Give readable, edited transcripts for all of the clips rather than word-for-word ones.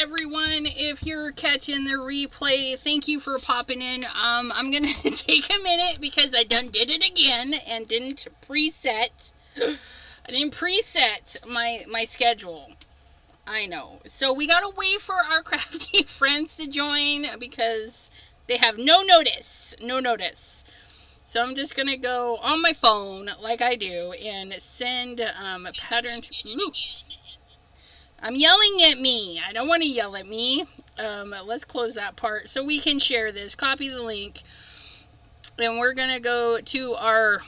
everyone. If you're catching the replay, thank you for popping in. I'm gonna take a minute because I done did it again and didn't preset. I didn't preset my schedule. I know. So we gotta wait for our crafty friends to join because they have no notice. No notice. So I'm just gonna go on my phone like I do and send pattern. Ooh. I'm yelling at me. I don't want to yell at me. Let's close that part so we can share this. Copy the link. And we're going to go to our,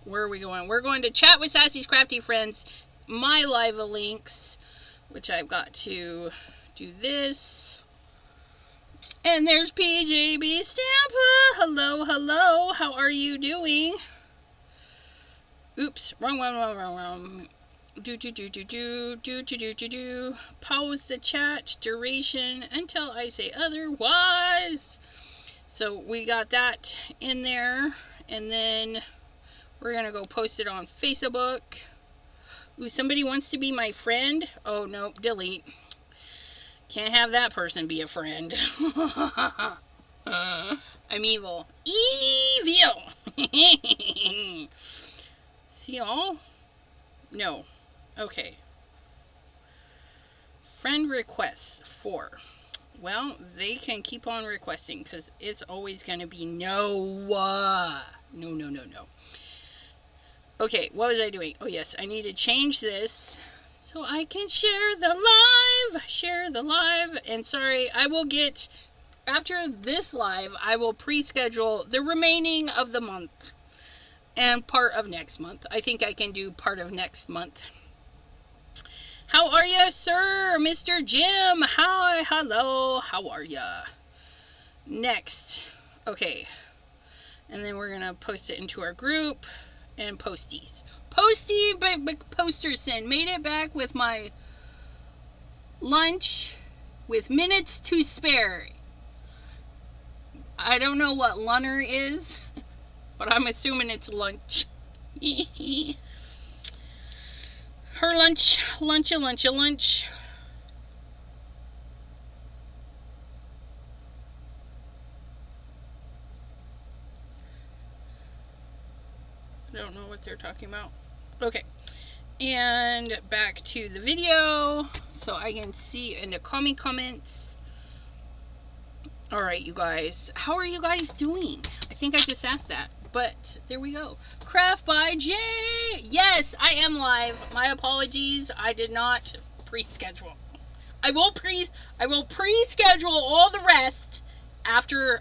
where are we going? We're going to Chat with Sassy's Crafty Friends, my live links, which I've got to do this. And there's PJB Stampa. Hello, hello. How are you doing? Oops, wrong. Pause the chat duration until I say otherwise. So we got that in there, and then we're gonna go post it on Facebook. Ooh, somebody wants to be my friend. Oh no, delete. Can't have that person be a friend. I'm evil. Evil. See all? No. Okay. Friend requests 4. Well, they can keep on requesting because it's always going to be no. No. Okay, what was I doing? Oh, yes, I need to change this so I can share the live. Share the live. And sorry, I will get, after this live, I will pre-schedule the remaining of the month and part of next month. I think I can do part of next month. How are you, sir? Mr. Jim. Hi, hello. How are ya? Next. Okay. And then we're going to post it into our group and posties. Posty Posterson. Made it back with my lunch with minutes to spare. I don't know what lunner is, but I'm assuming it's lunch. Her lunch. I don't know what they're talking about. Okay. And back to the video so I can see in the comments. Alright, you guys. How are you guys doing? I think I just asked that. But there we go. Craft by Jay. Yes, I am live. My apologies. I did not pre-schedule. I will pre-schedule all the rest after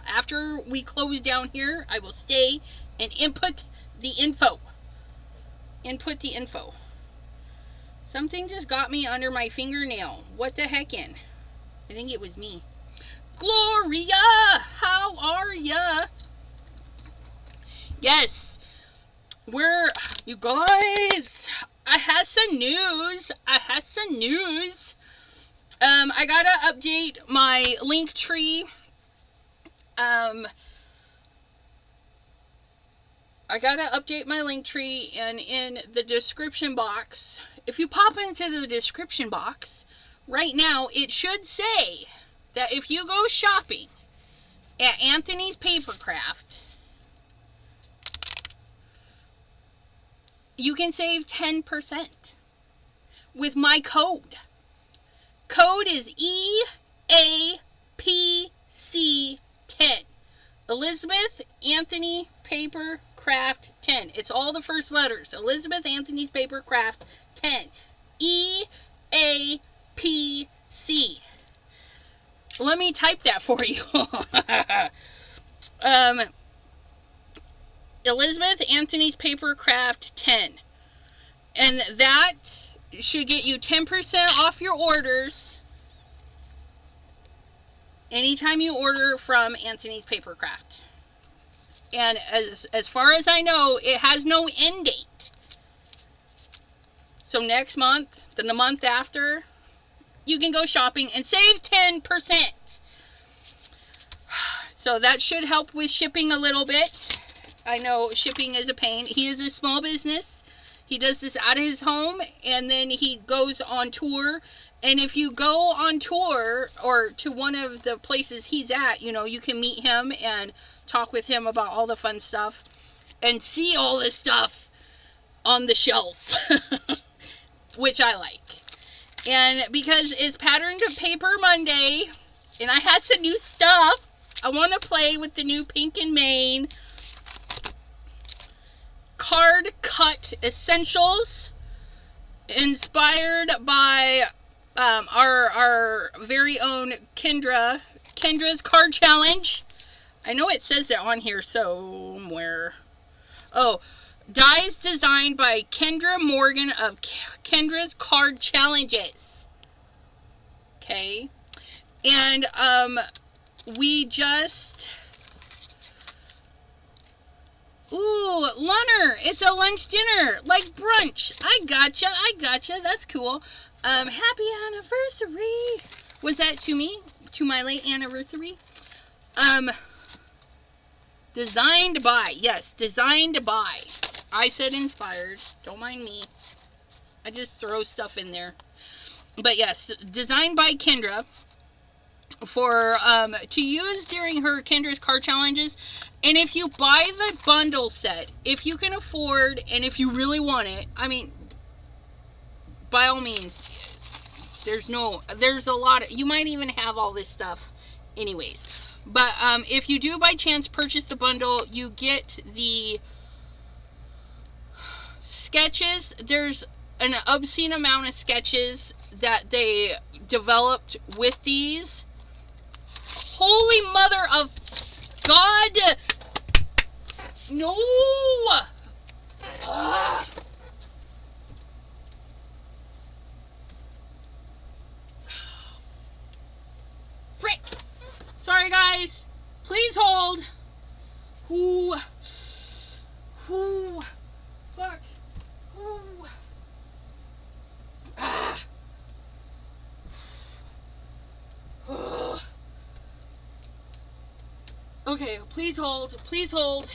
we close down here. I will stay and input the info. Something just got me under my fingernail. What the heckin'? I think it was me. Gloria, how are ya? Yes, you guys, I had some news. I gotta update my link tree. And in the description box, if you pop into the description box, right now, it should say that if you go shopping at Anthony's Papercraft, you can save 10% with my code. Code is EAPC10. Elizabeth Anthony Papercraft 10. It's all the first letters. Elizabeth Anthony's Papercraft 10. EAPC. Let me type that for you. Elizabeth Anthony's Papercraft 10. And that should get you 10% off your orders anytime you order from Anthony's Papercraft. And as far as I know, it has no end date. So next month, then the month after, you can go shopping and save 10%. So that should help with shipping a little bit. I know shipping is a pain. He is a small business. He does this out of his home, and then he goes on tour And if you go on tour or to one of the places he's at, you know, you can meet him and talk with him about all the fun stuff and see all this stuff on the shelf, which I like. And because it's Patterned Paper Monday and I had some new stuff, I want to play with the new Pink and Main Card Cut Essentials, inspired by our very own Kendra's Card Challenge. I know it says that on here somewhere. Oh, dies designed by Kendra Morgan of Kendra's Card Challenges. Okay. And we just... Ooh, lunner. It's a lunch dinner, like brunch. I gotcha. That's cool. Happy anniversary. Was that to me? To my late anniversary? Designed by. Yes, designed by. I said inspired. Don't mind me. I just throw stuff in there. But yes, designed by Kendra for to use during her Kendra's Card Challenges. And if you buy the bundle set, if you can afford and if you really want it, I mean, by all means, there's a lot of, you might even have all this stuff anyways. But if you do by chance purchase the bundle, you get the sketches. There's an obscene amount of sketches that they developed with these. Holy mother of God! No! Frick! Sorry guys. Please hold. Ooh. Ooh. Fuck. Ooh. Ah. Okay, please hold. Please hold.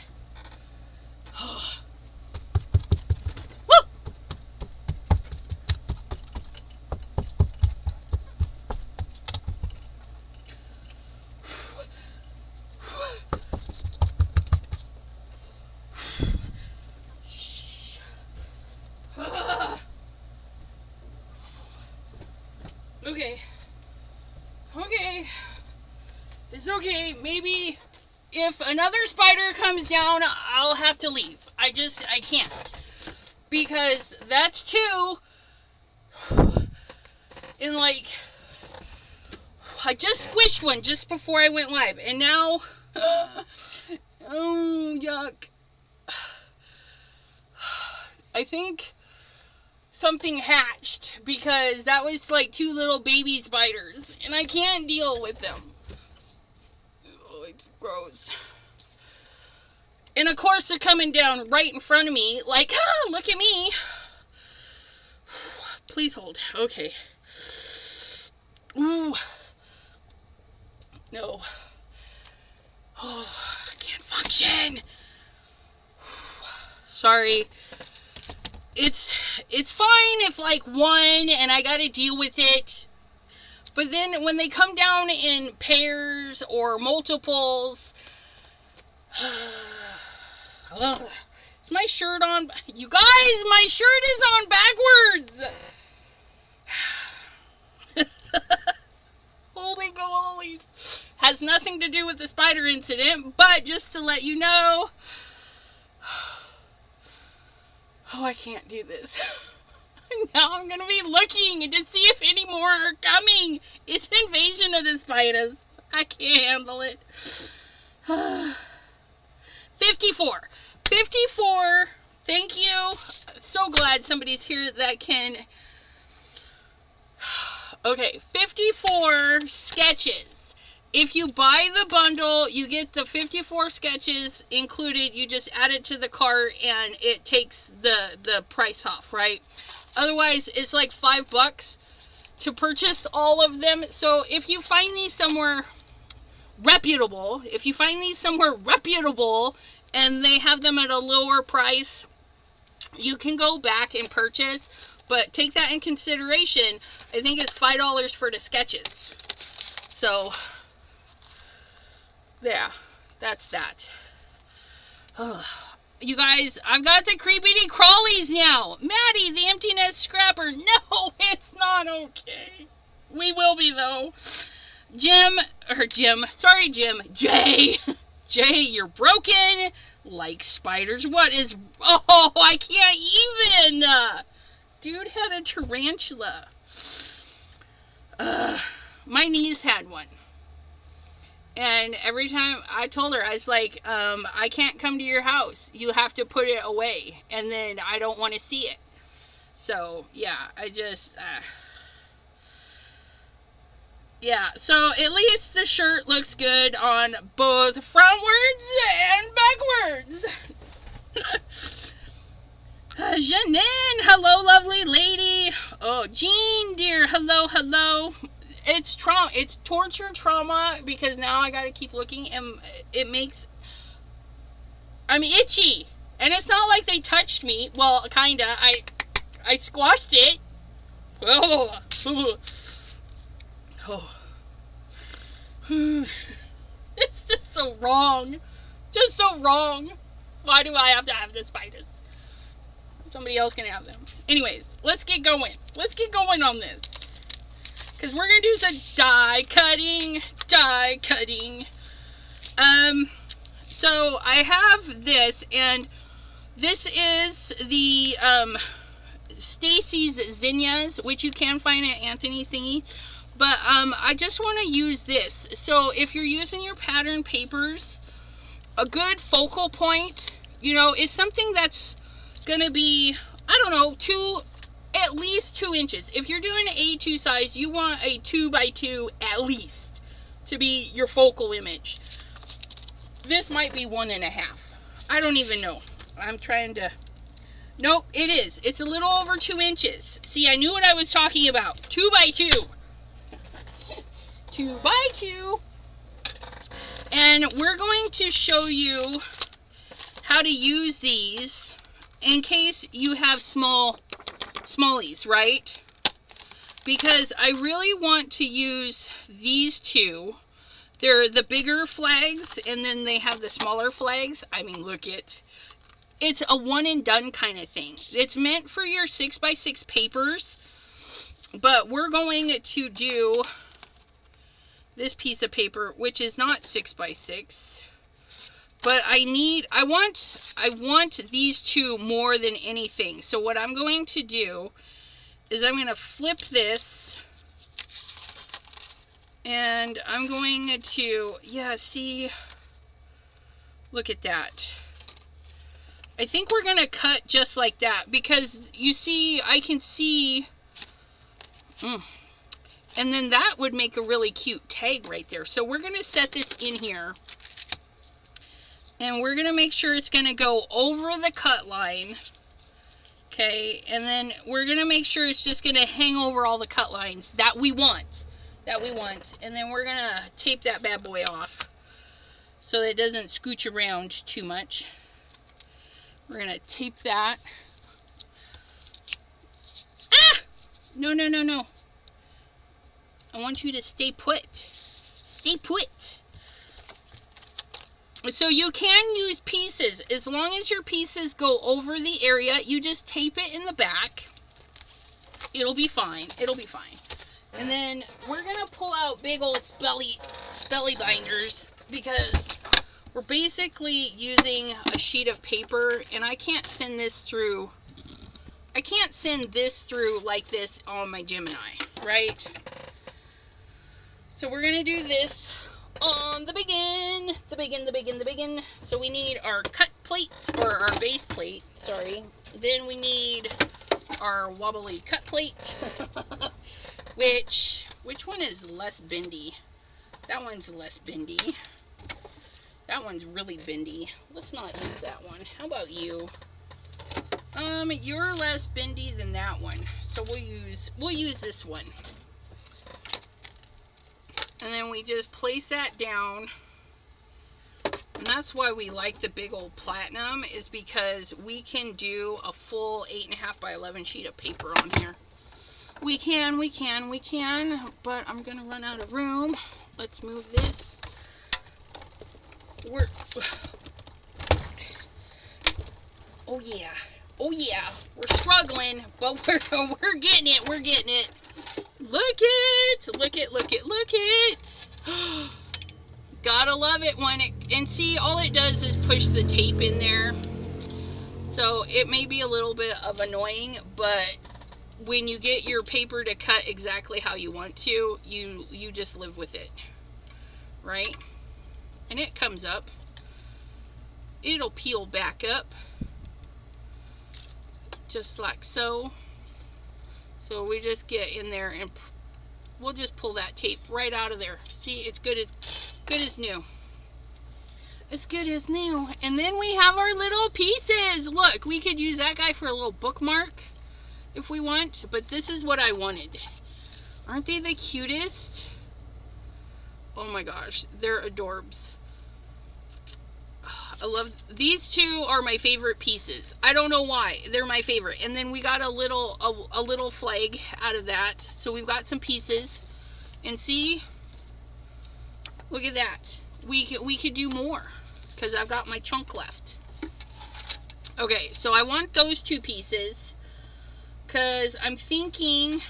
Woo! Okay. Okay. It's okay. Maybe if another spider comes down, I'll have to leave. I can't. Because that's two. And like, I just squished one just before I went live. And now, oh, yuck. I think something hatched because that was like two little baby spiders. And I can't deal with them. It's gross. And of course they're coming down right in front of me like, ah, look at me. Please hold. Okay. Ooh. No. Oh, I can't function. Sorry. It's fine if like one and I gotta deal with it. But then when they come down in pairs or multiples, is my shirt on? You guys, my shirt is on backwards. Holy moly. Has nothing to do with the spider incident, but just to let you know. Oh, I can't do this. Now I'm going to be looking to see if any more are coming. It's invasion of the spiders. I can't handle it. 54. 54. Thank you. So glad somebody's here that can. Okay, 54 sketches. If you buy the bundle, you get the 54 sketches included. You just add it to the cart and it takes the price off, right? Otherwise, it's like $5 to purchase all of them. So if you find these somewhere reputable, and they have them at a lower price, you can go back and purchase. But take that in consideration. I think it's $5 for the sketches. So, yeah, that's that. You guys, I've got the creepity crawlies now. Maddie, the empty nest scrapper. No, it's not okay. We will be, though. Jay. Jay, you're broken. Like spiders. What is... Oh, I can't even. Dude had a tarantula. My niece had one. And every time I told her, I was like, I can't come to your house. You have to put it away. And then I don't want to see it. So, yeah, I just... yeah, so at least the shirt looks good on both frontwards and backwards. Janine, hello, lovely lady. Oh, Jean, dear, hello. It's torture trauma, because now I gotta keep looking, and it makes... I'm itchy. And it's not like they touched me. Well, kinda. I squashed it. Oh. It's just so wrong. Just so wrong. Why do I have to have the spiders? Somebody else can have them. Anyways, let's get going. Let's get going on this. Because we're going to do some die cutting. So I have this, and this is the Stacy's Zinnias, which you can find at Anthony's thingy. But I just want to use this. So if you're using your pattern papers, a good focal point, you know, is something that's going to be, I don't know, at least 2 inches. If you're doing an A2 size, you want a 2x2 at least to be your focal image. This might be 1.5. I don't even know. I'm trying to... Nope, it is. It's a little over 2 inches. See, I knew what I was talking about. 2x2. 2x2. And we're going to show you how to use these in case you have smallies, right? Because I really want to use these two. They're the bigger flags, and then they have the smaller flags. I mean, look it. It's a one and done kind of thing. It's meant for your 6x6 papers, but we're going to do this piece of paper, which is not 6x6. But I want these two more than anything. So what I'm going to do is I'm going to flip this, and I'm going to, yeah, see, look at that. I think we're going to cut just like that, because you see, I can see, and then that would make a really cute tag right there. So we're going to set this in here, and we're going to make sure it's going to go over the cut line. Okay, and then we're going to make sure it's just going to hang over all the cut lines that we want. And then we're going to tape that bad boy off so that it doesn't scooch around too much. We're going to tape that. Ah! No. I want you to stay put. Stay put. So you can use pieces. As long as your pieces go over the area, you just tape it in the back. It'll be fine. And then we're going to pull out big old Spellbinders, because we're basically using a sheet of paper, and I can't send this through like this on my Gemini, right? So we're going to do this on the begin. So we need our cut plate, or our base plate, sorry. Then we need our wobbly cut plate, which one is less bendy? That one's less bendy. That one's really bendy. Let's not use that one. How about you? You're less bendy than that one. So we'll use this one. And then we just place that down. And that's why we like the big old platinum, is because we can do a full 8.5 by 11 sheet of paper on here. We can, but I'm gonna run out of room. Let's move this. Oh yeah, we're struggling, but we're getting it, Look it. Gotta love it when and see, all it does is push the tape in there. So it may be a little bit of annoying, but when you get your paper to cut exactly how you want to, you just live with it, right? And it comes up. It'll peel back up, just like so. So we just get in there and we'll just pull that tape right out of there. See, it's good as new. It's good as new. And then we have our little pieces. Look, we could use that guy for a little bookmark if we want, but this is what I wanted. Aren't they the cutest? Oh my gosh, they're adorbs. I love these two. Are my favorite pieces. I don't know why, they're my favorite. And then we got a little flag out of that, so we've got some pieces. And see, look at that. We could do more because I've got my chunk left. Okay, so I want those two pieces because I'm thinking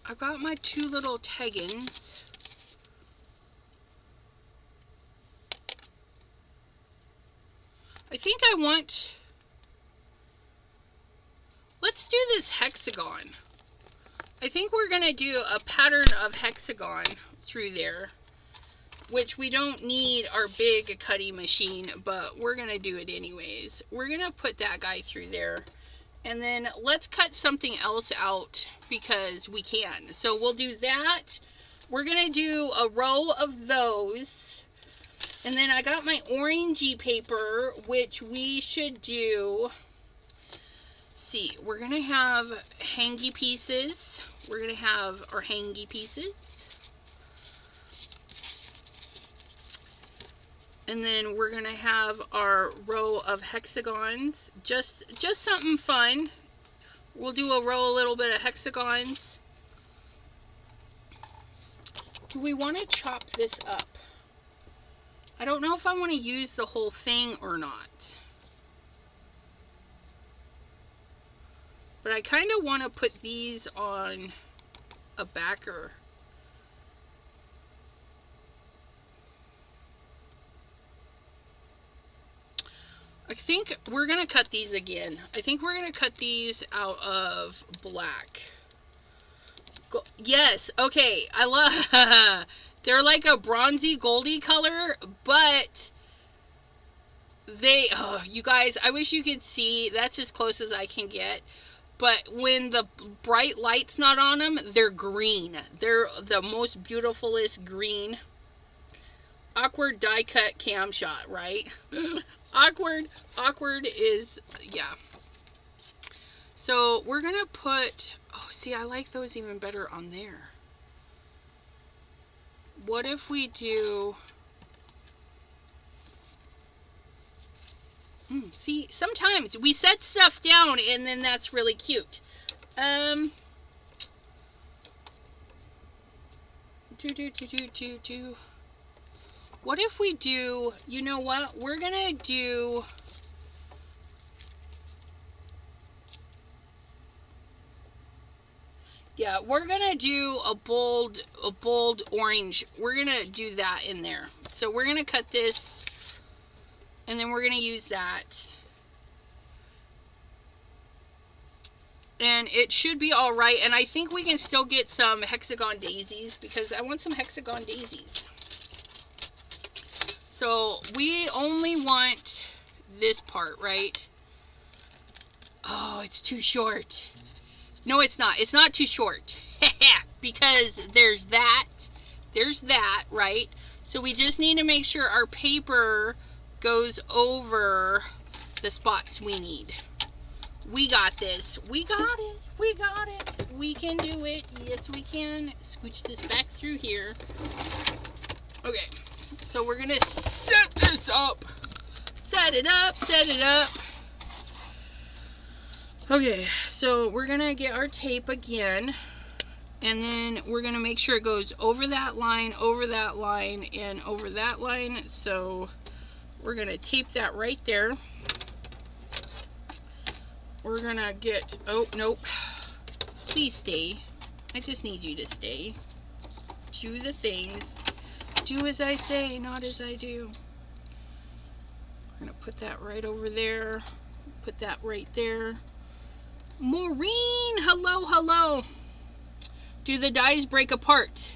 I've got my two little teggins. I think I want, let's do this hexagon. I think we're going to do a pattern of hexagon through there, which we don't need our big cutting machine, but we're going to do it anyways. We're going to put that guy through there. And then let's cut something else out because we can. So we'll do that. We're going to do a row of those. And then I got my orangey paper, which we should do. See, we're going to have hangy pieces. We're going to have our hangy pieces. And then we're going to have our row of hexagons. Just something fun. We'll do a little bit of hexagons. Do we want to chop this up? I don't know if I want to use the whole thing or not. But I kind of want to put these on a backer. I think we're going to cut these again. I think we're going to cut these out of black. Yes, okay. I love they're like a bronzy goldy color, but they, oh, you guys, I wish you could see. That's as close as I can get. But when the bright light's not on them, they're green. They're the most beautifulest green. Awkward die cut cam shot, right? Awkward is, yeah. So we're gonna put, oh, see, I like those even better on there. What if we do, see, sometimes we set stuff down and then that's really cute. What if we do, you know what, we're gonna do, yeah, we're gonna do a bold orange. We're gonna do that in there. So we're gonna cut this and then we're gonna use that. And it should be all right. And I think we can still get some hexagon daisies because I want some hexagon daisies. So we only want this part, right? Oh, it's too short. No, it's not. It's not too short. Because there's that, right? So we just need to make sure our paper goes over the spots we need. We got this. We got it. We got it. We can do it. Yes, we can. Scooch this back through here. Okay. So we're going to set this up. Set it up. Set it up. Okay. So we're going to get our tape again. And then we're going to make sure it goes over that line, and over that line. So we're going to tape that right there. We're going to get... Oh, nope. Please stay. I just need you to stay. Do the things. Do as I say, not as I do. We're going to put that right over there. Put that right there. Maureen! Hello, hello. Do the dies break apart?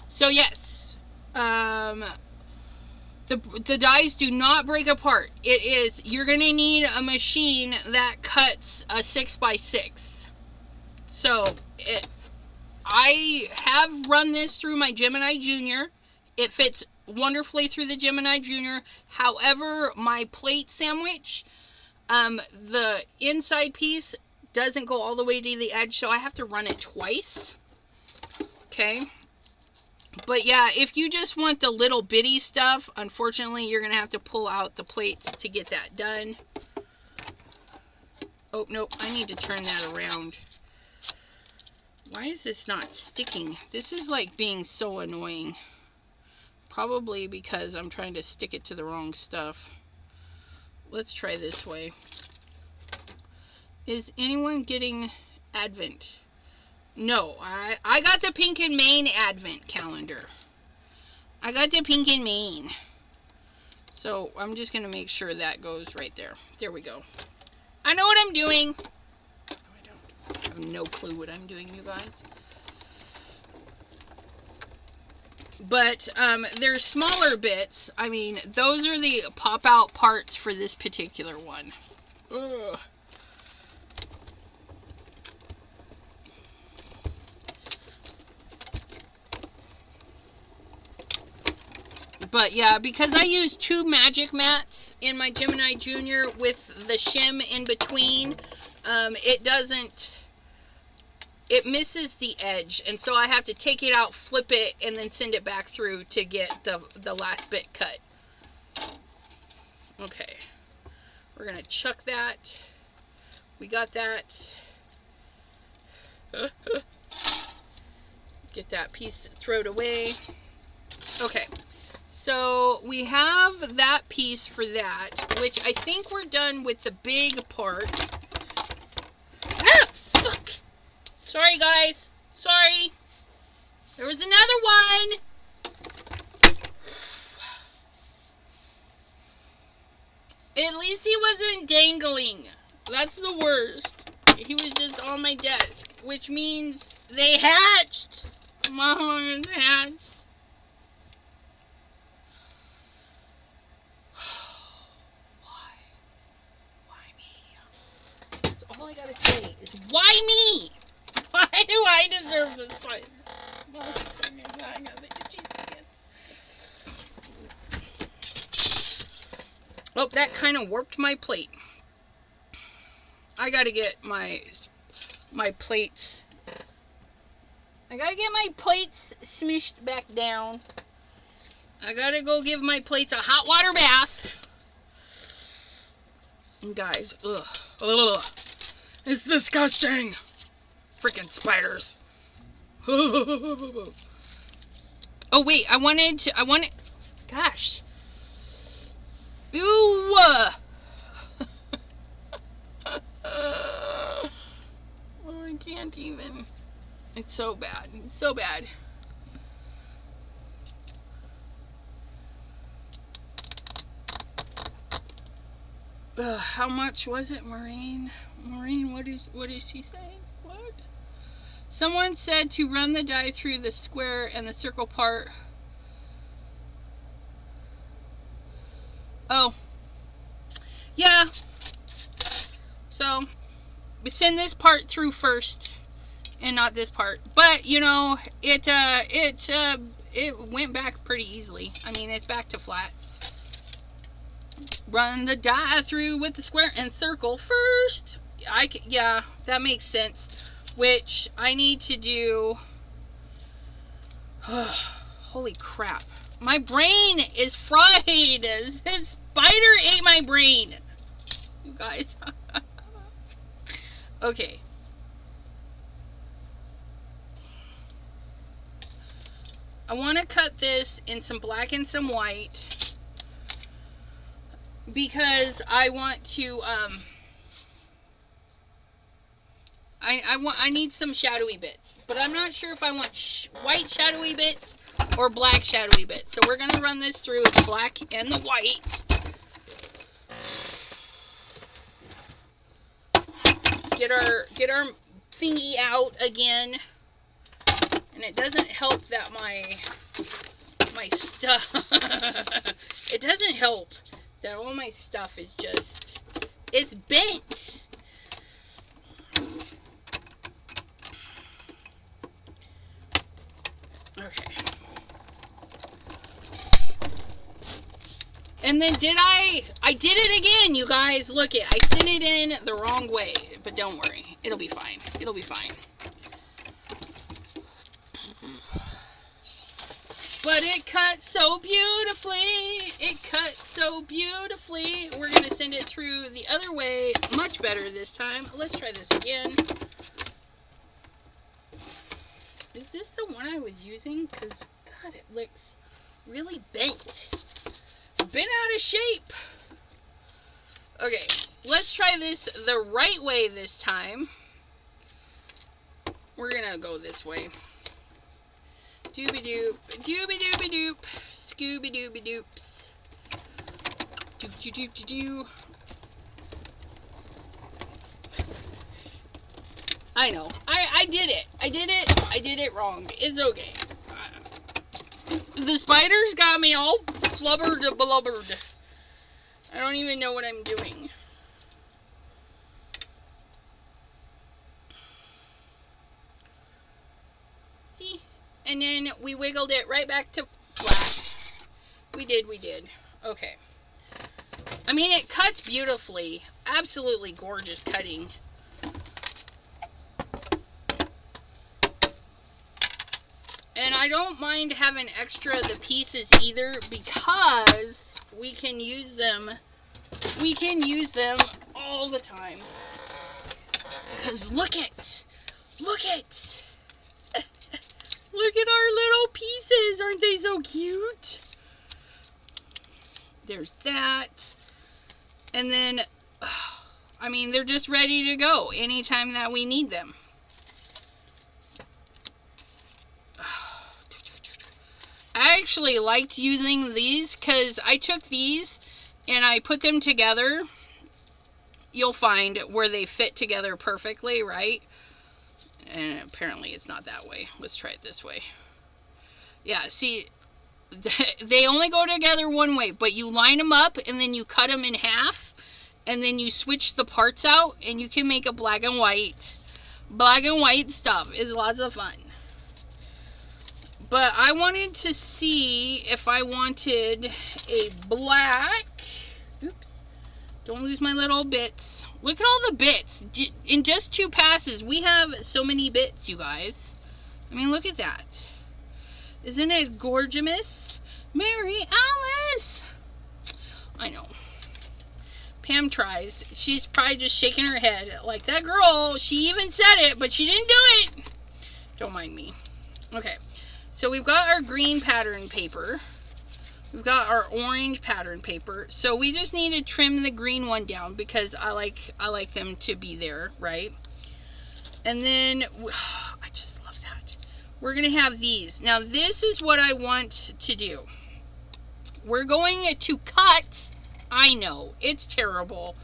So yes, the dies do not break apart. It is, you're gonna need a machine that cuts a 6x6. So I have run this through my Gemini Junior. It fits wonderfully through the Gemini Junior. However, my plate sandwich, the inside piece doesn't go all the way to the edge, so I have to run it twice. Okay. But yeah, if you just want the little bitty stuff, unfortunately, you're going to have to pull out the plates to get that done. Oh, nope. I need to turn that around. Why is this not sticking? This is like being so annoying. Probably because I'm trying to stick it to the wrong stuff. Let's try this way. Is anyone getting Advent? No, I got the Pink and Maine Advent calendar. I got the Pink and Maine. So I'm just going to make sure that goes right there. There we go. I know what I'm doing. No, I don't. I have no clue what I'm doing, you guys. But there's smaller bits. I mean, those are the pop-out parts for this particular one. Ugh. But yeah, because I use 2 magic mats in my Gemini Junior with the shim in between, it misses the edge. And so I have to take it out, flip it, and then send it back through to get the last bit cut. Okay. We're going to chuck that. We got that. Get that piece thrown away. Okay. So we have that piece for that, which I think we're done with the big part. Ah, fuck! Sorry, guys. Sorry. There was another one. At least he wasn't dangling. That's the worst. He was just on my desk, which means they hatched. Mama hatched. All I gotta say is, why me? Why do I deserve this fight? Oh, that kind of warped my plate. I gotta get my plates. I gotta get my plates smushed back down. I gotta go give my plates a hot water bath. And guys, ugh. It's disgusting. Freaking spiders. Oh wait, I wanted, gosh. Ew. Oh, I can't even. It's so bad. It's so bad. How much was it, Maureen? Maureen, what is she saying? What? Someone said to run the die through the square and the circle part. Oh. Yeah. So, we send this part through first and not this part. But, you know, it went back pretty easily. I mean, it's back to flat. Run the die through with the square and circle first. Yeah, that makes sense. Which I need to do. Holy crap. My brain is fried. This spider ate my brain. You guys. Okay. I want to cut this in some black and some white. Because I want to, I need some shadowy bits, but I'm not sure if I want white shadowy bits or black shadowy bits. So we're going to run this through the black and the white. Get our thingy out again. And it doesn't help that my stuff, it doesn't help that all my stuff is just, it's bent. Okay. And then I did it again, you guys. Look it, I sent it in the wrong way. But don't worry, it'll be fine. It'll be fine. But it cut so beautifully. It cut so beautifully. We're going to send it through the other way. Much better this time. Let's try this again. Is this the one I was using? Because, God, it looks really bent. Bent out of shape. Okay, let's try this the right way this time. We're going to go this way. Dooby-doop, dooby-dooby-doop, Scooby-dooby-doops. Doop-doo-doop-doo-doo. I know. I did it. I did it wrong. It's okay. The spiders got me all flubbered-blubbered. I don't even know what I'm doing. See? And then we wiggled it right back to flat. We did. Okay. I mean, it cuts beautifully. Absolutely gorgeous cutting. And I don't mind having extra the pieces either, because we can use them. We can use them all the time. Because look it. Look it. Look at our little pieces. Aren't they so cute? There's that. And then, I mean, they're just ready to go anytime that we need them. I actually liked using these because I took these and I put them together. You'll find where they fit together perfectly, right? And apparently it's not that way. Let's try it this way. Yeah, see, they only go together one way, but you line them up and then you cut them in half and then you switch the parts out and you can make a black and white. Black and white stuff is lots of fun. But I wanted to see if I wanted a black. Oops. Don't lose my little bits. Look at all the bits. In just 2 passes, we have so many bits, you guys. I mean, look at that. Isn't it gorgeous? Mary Alice! I know. Pam tries. She's probably just shaking her head. Like, that girl, she even said it, but she didn't do it. Don't mind me. Okay. So we've got our green pattern paper. We've got our orange pattern paper. So we just need to trim the green one down because I like them to be there, right? And then, I just love that. We're going to have these. Now this is what I want to do. We're going to cut. I know, it's terrible.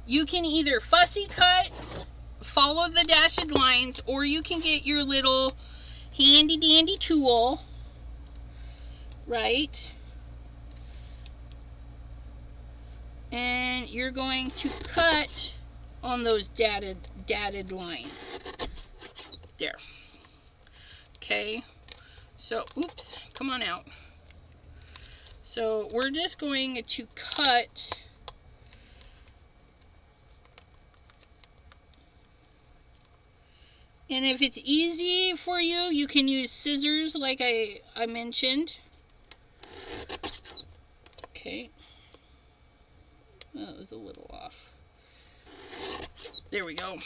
You can either fussy cut, follow the dashed lines, or you can get your little handy dandy tool, right? And you're going to cut on those dotted lines. There. Okay. So, oops, come on out. So we're just going to cut and if it's easy for you, you can use scissors like I mentioned. Okay. That was a little off. There we go.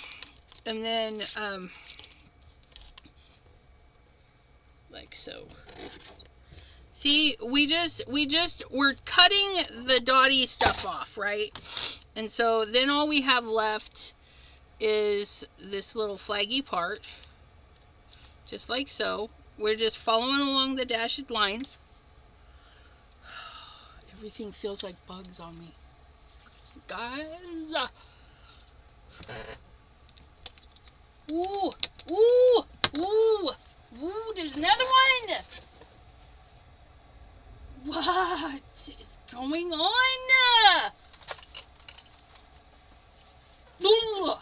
And then, like so. See, we're cutting the dotty stuff off, right? And so then all we have left is this little flaggy part. Just like so. We're just following along the dashed lines. Everything feels like bugs on me. Guys. Ooh, ooh, ooh, ooh, there's another one. What is going on? Ooh.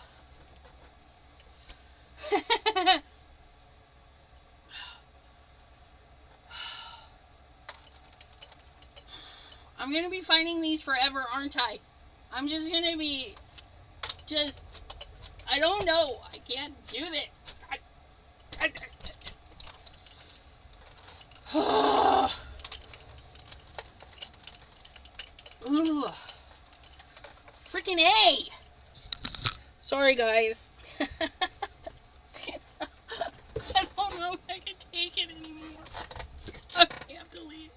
I'm going to be finding these forever, aren't I? I'm just going to be I don't know. I can't do this. Freaking A. Sorry, guys. I don't know if I can take it anymore. I have to leave.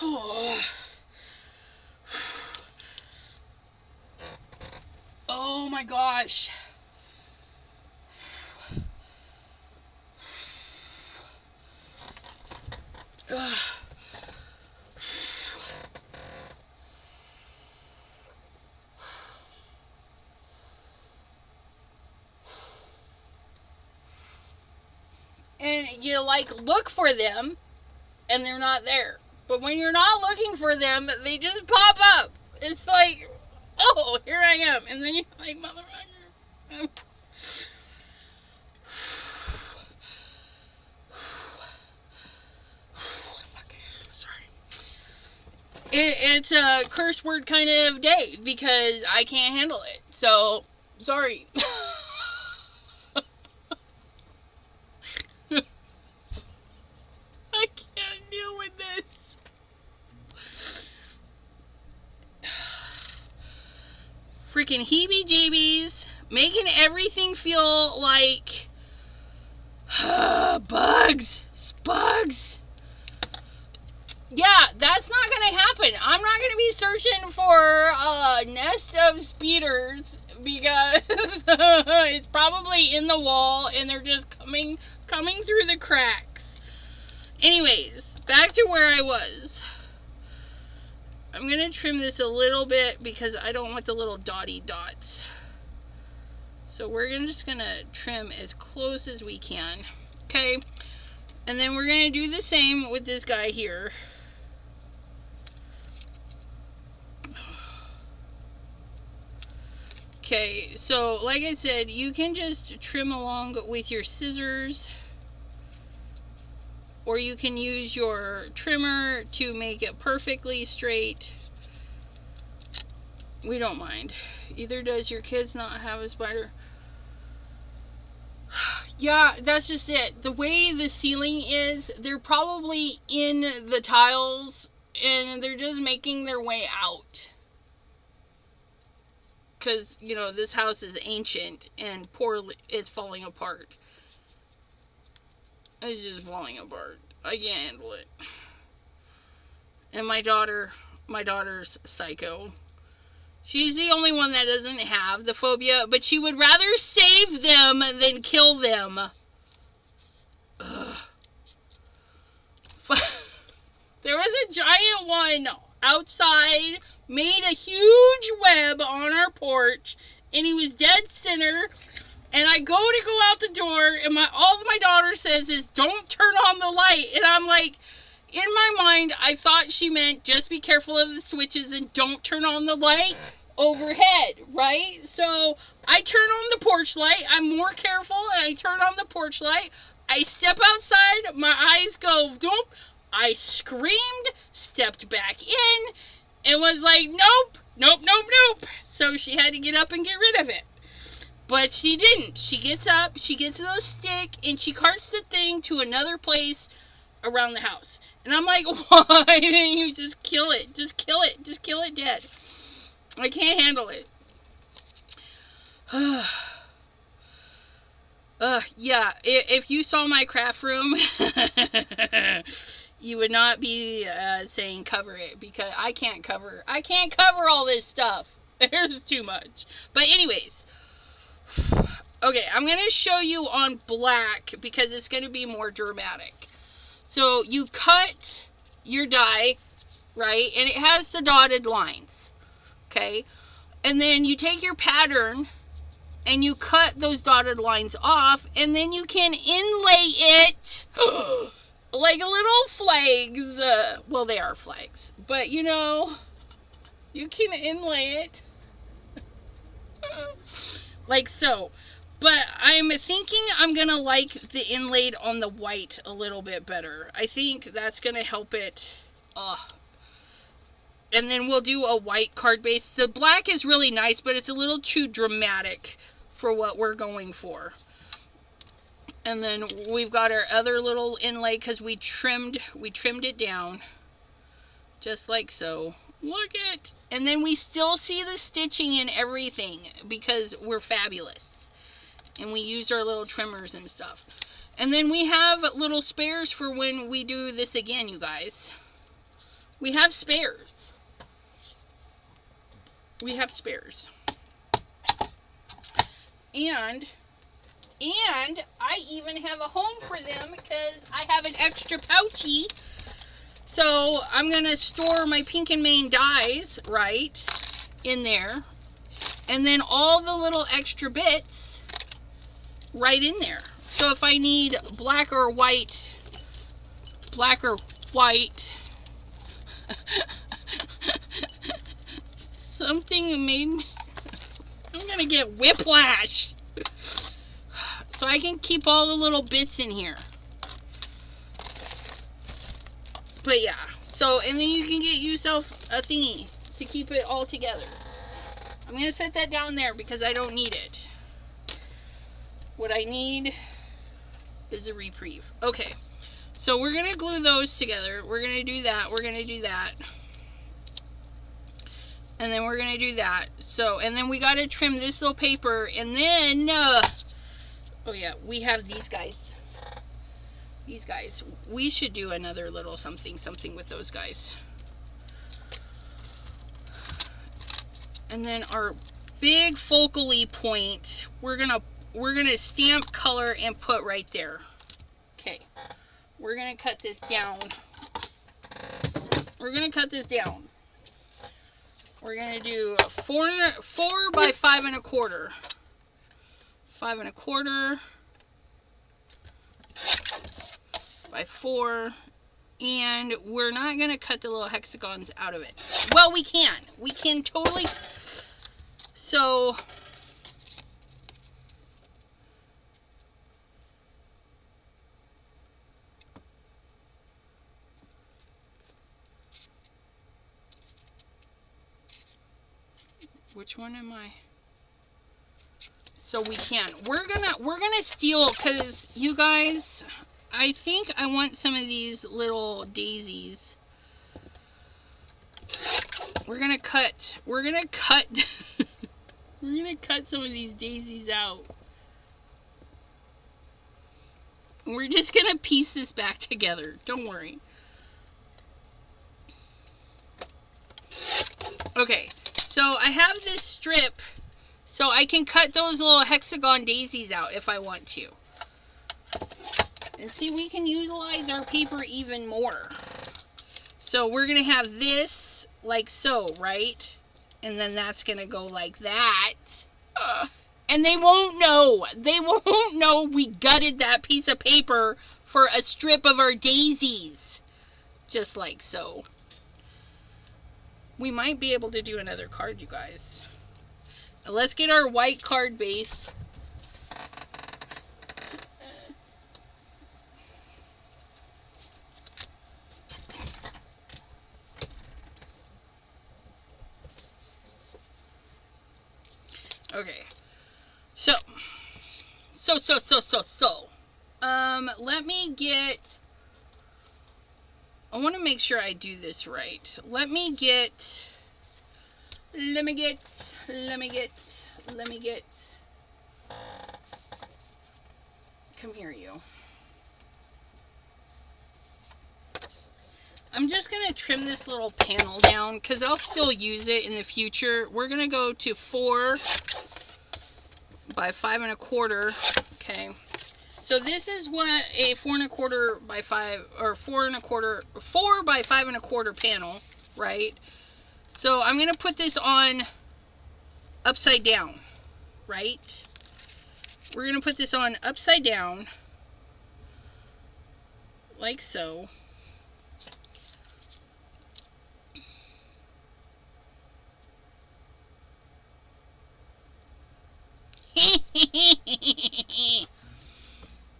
Oh. Oh my gosh. And you look for them and they're not there. But when you're not looking for them, they just pop up. It's like, oh, here I am. And then you're like, motherfucker. Sorry. It's a curse word kind of day because I can't handle it. So, sorry. I can't deal with this. Freaking heebie-jeebies, making everything feel like bugs. Yeah, that's not gonna happen. I'm not gonna be searching for a nest of speeders because it's probably in the wall and they're just coming through the cracks. Anyways, back to where I was. I'm going to trim this a little bit because I don't want the little dotty dots. So we're just going to trim as close as we can. Okay. And then we're going to do the same with this guy here. Okay. So like I said, you can just trim along with your scissors. Or you can use your trimmer to make it perfectly straight. We don't mind. Either does your kids not have a spider. Yeah, that's just it. The way the ceiling is, they're probably in the tiles and they're just making their way out. Because, you know, this house is ancient and it's falling apart. It's just falling apart. I can't handle it. And my daughter's psycho. She's the only one that doesn't have the phobia, but she would rather save them than kill them. Ugh. There was a giant one outside, made a huge web on our porch, and he was dead center. And I go out the door, and all my daughter says is, don't turn on the light. And I'm like, in my mind, I thought she meant just be careful of the switches and don't turn on the light. overhead, right? So I turn on the porch light. I'm more careful, and I turn on the porch light. I step outside. My eyes go, doop. I screamed, stepped back in, and was like, nope, nope, nope, nope. So she had to get up and get rid of it. But she didn't. She gets up, she gets those stick, and she carts the thing to another place around the house. And I'm like, why didn't you just kill it? Just kill it. Just kill it dead. I can't handle it. Yeah, if you saw my craft room, you would not be saying cover it, because I can't cover all this stuff. There's too much. But anyways, okay, I'm going to show you on black because it's going to be more dramatic. So you cut your die, right? And it has the dotted lines, okay? And then you take your pattern and you cut those dotted lines off, and then you can inlay it like little flags. Well, they are flags, but you know, you can inlay it like so. But I'm thinking I'm going to like the inlaid on the white a little bit better. I think that's going to help it. And then we'll do a white card base. The black is really nice, but it's a little too dramatic for what we're going for. And then we've got our other little inlay because we trimmed it down. Just like so. Look at. And then we still see the stitching and everything because we're fabulous. And we use our little trimmers and stuff. And then we have little spares for when we do this again, you guys. We have spares. We have spares. And I even have a home for them because I have an extra pouchy. So I'm going to store my pink and Maine dies, right, in there. And then all the little extra bits right in there. So if I need black or white, something made me, I'm gonna get whiplash. So I can keep all the little bits in here. But yeah, so, and then you can get yourself a thingy to keep it all together. I'm gonna set that down there because I don't need it. What I need is a reprieve. Okay, so we're going to glue those together. We're going to do that. We're going to do that. And then we're going to do that. So, and then we got to trim this little paper. And then, oh yeah, we have these guys. These guys. We should do another little something with those guys. And then our big focally point, we're going to stamp color and put right there. Okay. We're going to cut this down. We're going to cut this down. We're going to do 4 by 5 1/4. 5 1/4 by 4. And we're not going to cut the little hexagons out of it. Well, we can. We can totally. So which one am I? So we can. We're gonna steal, because you guys, I think I want some of these little daisies. We're gonna cut we're gonna cut some of these daisies out. We're just gonna piece this back together. Don't worry. Okay, so I have this strip, so I can cut those little hexagon daisies out if I want to. And see, we can utilize our paper even more. So we're going to have this like so, right? And then that's going to go like that. And they won't know. They won't know we gutted that piece of paper for a strip of our daisies. Just like so. We might be able to do another card, you guys. Let's get our white card base. Okay. So. Let me get... I want to make sure I do this right. Let me get... Come here, you. I'm just going to trim this little panel down because I'll still use it in the future. We're going to go to 4 by 5 1/4. Okay. So this is what a 4 1/4 by 5, or 4 by 5 1/4 panel, right? So I'm going to put this on upside down, right? We're going to put this on upside down, like so.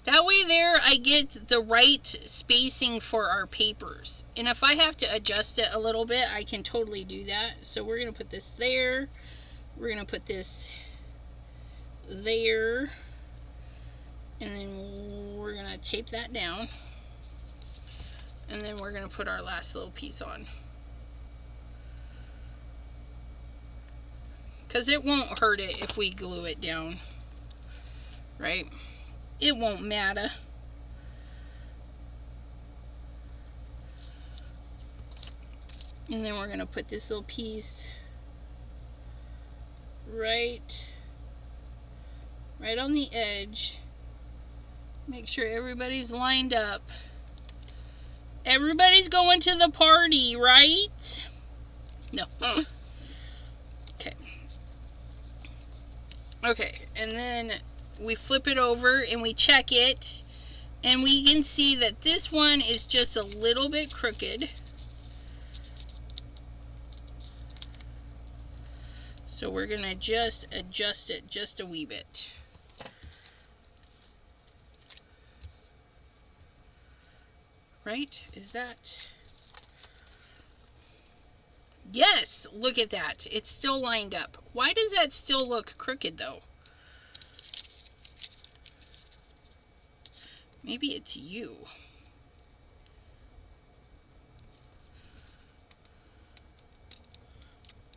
That way there I get the right spacing for our papers. And if I have to adjust it a little bit, I can totally do that. So we're going to put this there. We're going to put this there. And then we're going to tape that down. And then we're going to put our last little piece on. Because it won't hurt it if we glue it down. Right? It won't matter. And then we're going to put this little piece right on the edge. Make sure everybody's lined up. Everybody's going to the party, right? No. Okay. Okay, and then we flip it over and we check it, and we can see that this one is just a little bit crooked. So we're going to just adjust it just a wee bit. Right? Is that... Yes! Look at that. It's still lined up. Why does that still look crooked, though? Maybe it's you.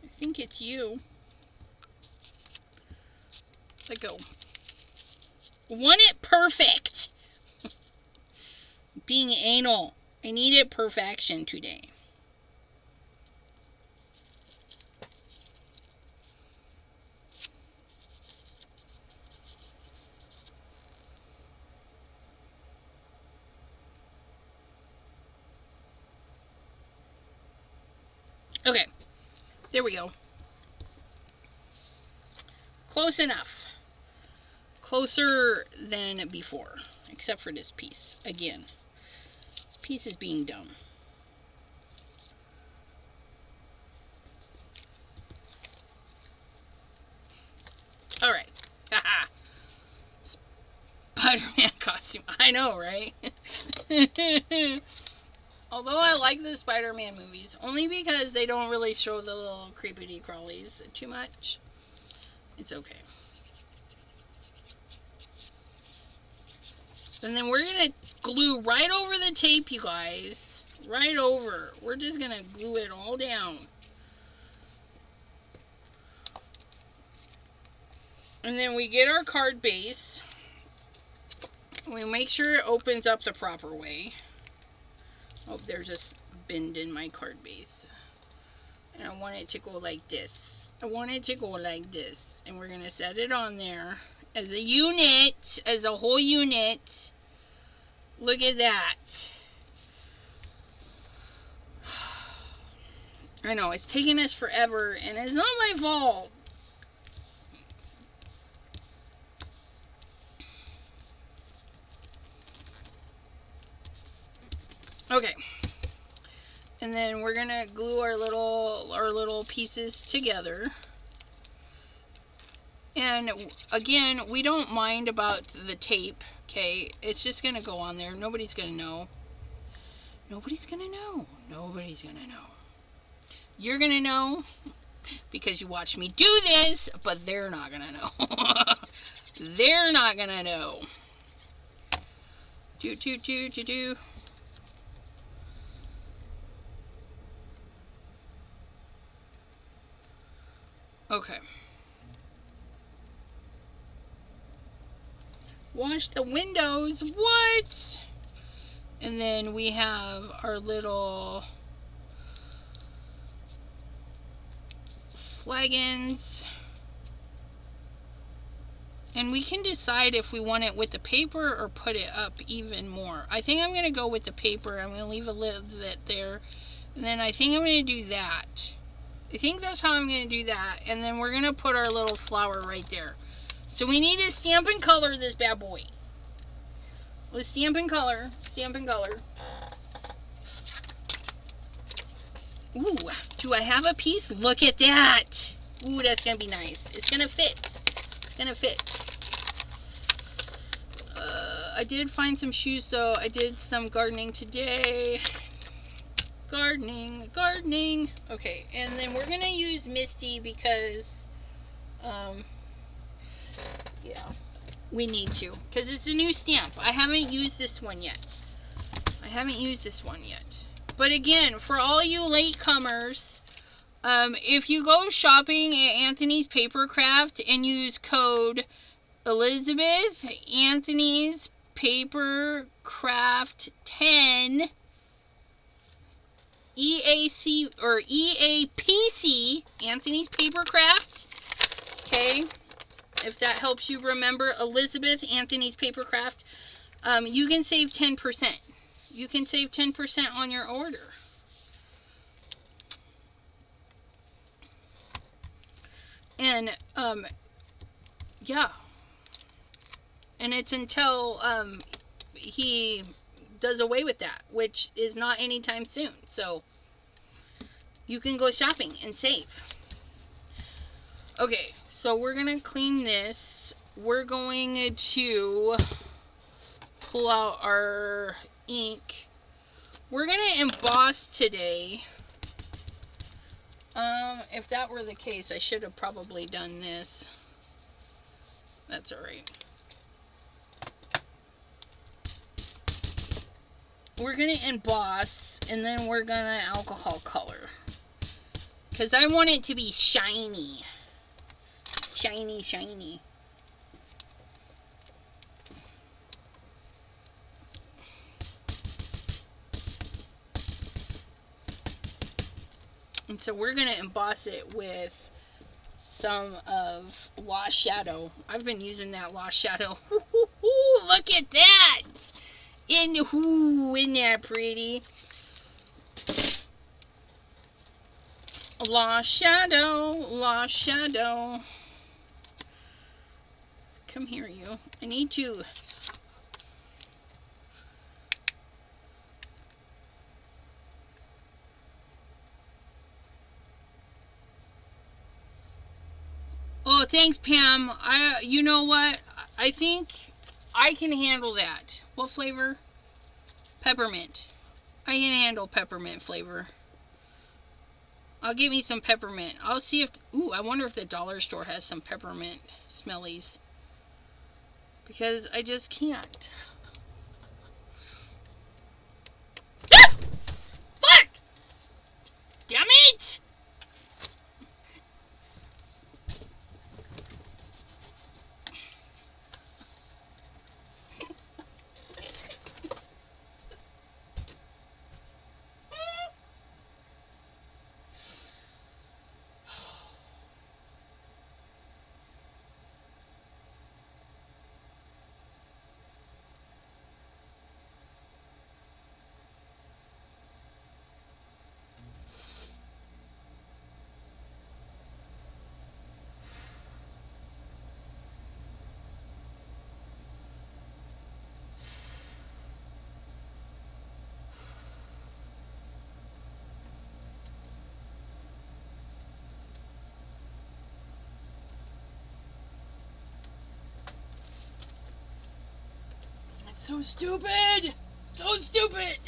I think it's you. Let go. Want it perfect. Being anal. I needed perfection today. Okay, there we go. Close enough. Closer than before, except for this piece. Again, this piece is being dumb. All right. Haha. Spider-Man costume. I know, right? Although I like the Spider-Man movies, only because they don't really show the little creepity crawlies too much. It's okay. And then we're going to glue right over the tape, you guys. Right over. We're just going to glue it all down. And then we get our card base. We make sure it opens up the proper way. Oh, there's a bend in my card base. And I want it to go like this. I want it to go like this. And we're going to set it on there as a unit. As a whole unit. Look at that. I know, it's taking us forever. And it's not my fault. Okay. And then we're gonna glue our little pieces together. And again, we don't mind about the tape, okay? It's just gonna go on there. Nobody's gonna know. Nobody's gonna know. Nobody's gonna know. You're gonna know because you watch me do this, but they're not gonna know. They're not gonna know. Do. Okay. Wash the windows. What? And then we have our little flagons. And we can decide if we want it with the paper or put it up even more. I think I'm going to go with the paper. I'm going to leave a little bit there. And then I think I'm going to do that. I think that's how I'm going to do that. And then we're going to put our little flower right there. So we need to stamp and color this bad boy. Let's stamp and color. Stamp and color. Ooh, do I have a piece? Look at that. Ooh, that's going to be nice. It's going to fit. It's going to fit. I did find some shoes though. I did some gardening today. Gardening. Okay, and then we're going to use Misty because, yeah, we need to. Because it's a new stamp. I haven't used this one yet. But again, for all you latecomers, if you go shopping at Anthony's Papercraft and use code Elizabeth Anthony's Papercraft 10 EAC or EAPC Anthony's Papercraft, okay, if that helps you remember Elizabeth Anthony's Papercraft, you can save 10%. You can save 10% on your order. And yeah, and it's until he does away with that, which is not anytime soon. So you can go shopping and save. Okay, so we're gonna clean this. We're going to pull out our ink. We're gonna emboss today. If that were the case, I should have probably done this. That's alright. We're going to emboss, and then we're going to alcohol color. Because I want it to be shiny. Shiny, shiny. And so we're going to emboss it with some of Lost Shadow. I've been using that Lost Shadow. Look at that! Isn't that pretty? Lost Shadow, Lost Shadow. Come here, you. I need you. Oh, thanks, Pam. You know what? I think I can handle that. What flavor? Peppermint. I can handle peppermint flavor. I'll get me some peppermint. I'll see if... Ooh, I wonder if the dollar store has some peppermint smellies. Because I just can't. Ah! Fuck! Damn it! stupid! So stupid!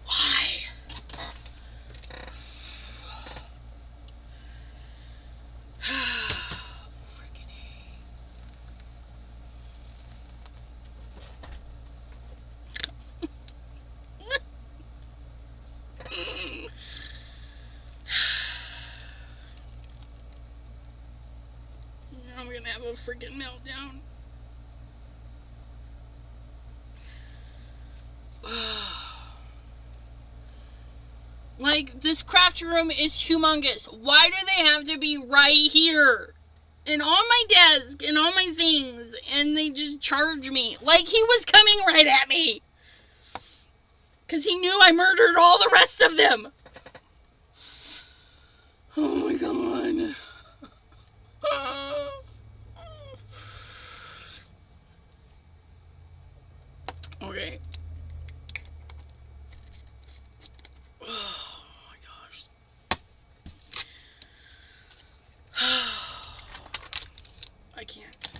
Why? Freaking I'm gonna have a freaking meltdown. Like, this craft room is humongous. Why do they have to be right here? And on my desk, and all my things, and they just charge me. Like he was coming right at me. Because he knew I murdered all the rest of them. Oh my god. Okay. Oh my gosh. I can't.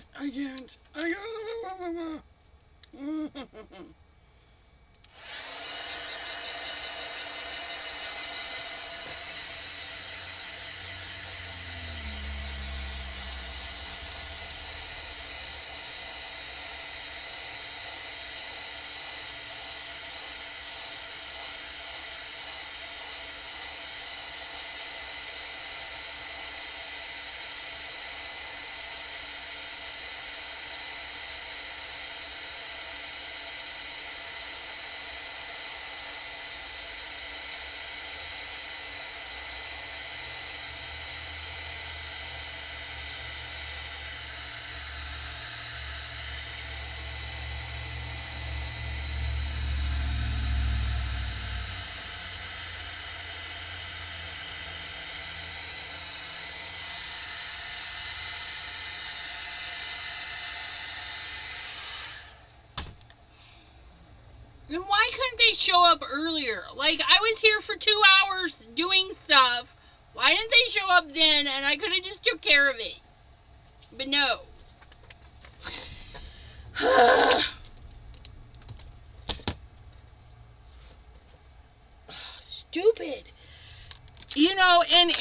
Then why couldn't they show up earlier? Like, I was here for 2 hours doing stuff. Why didn't they show up then and I could have just took care of it? But no. Stupid. You know, and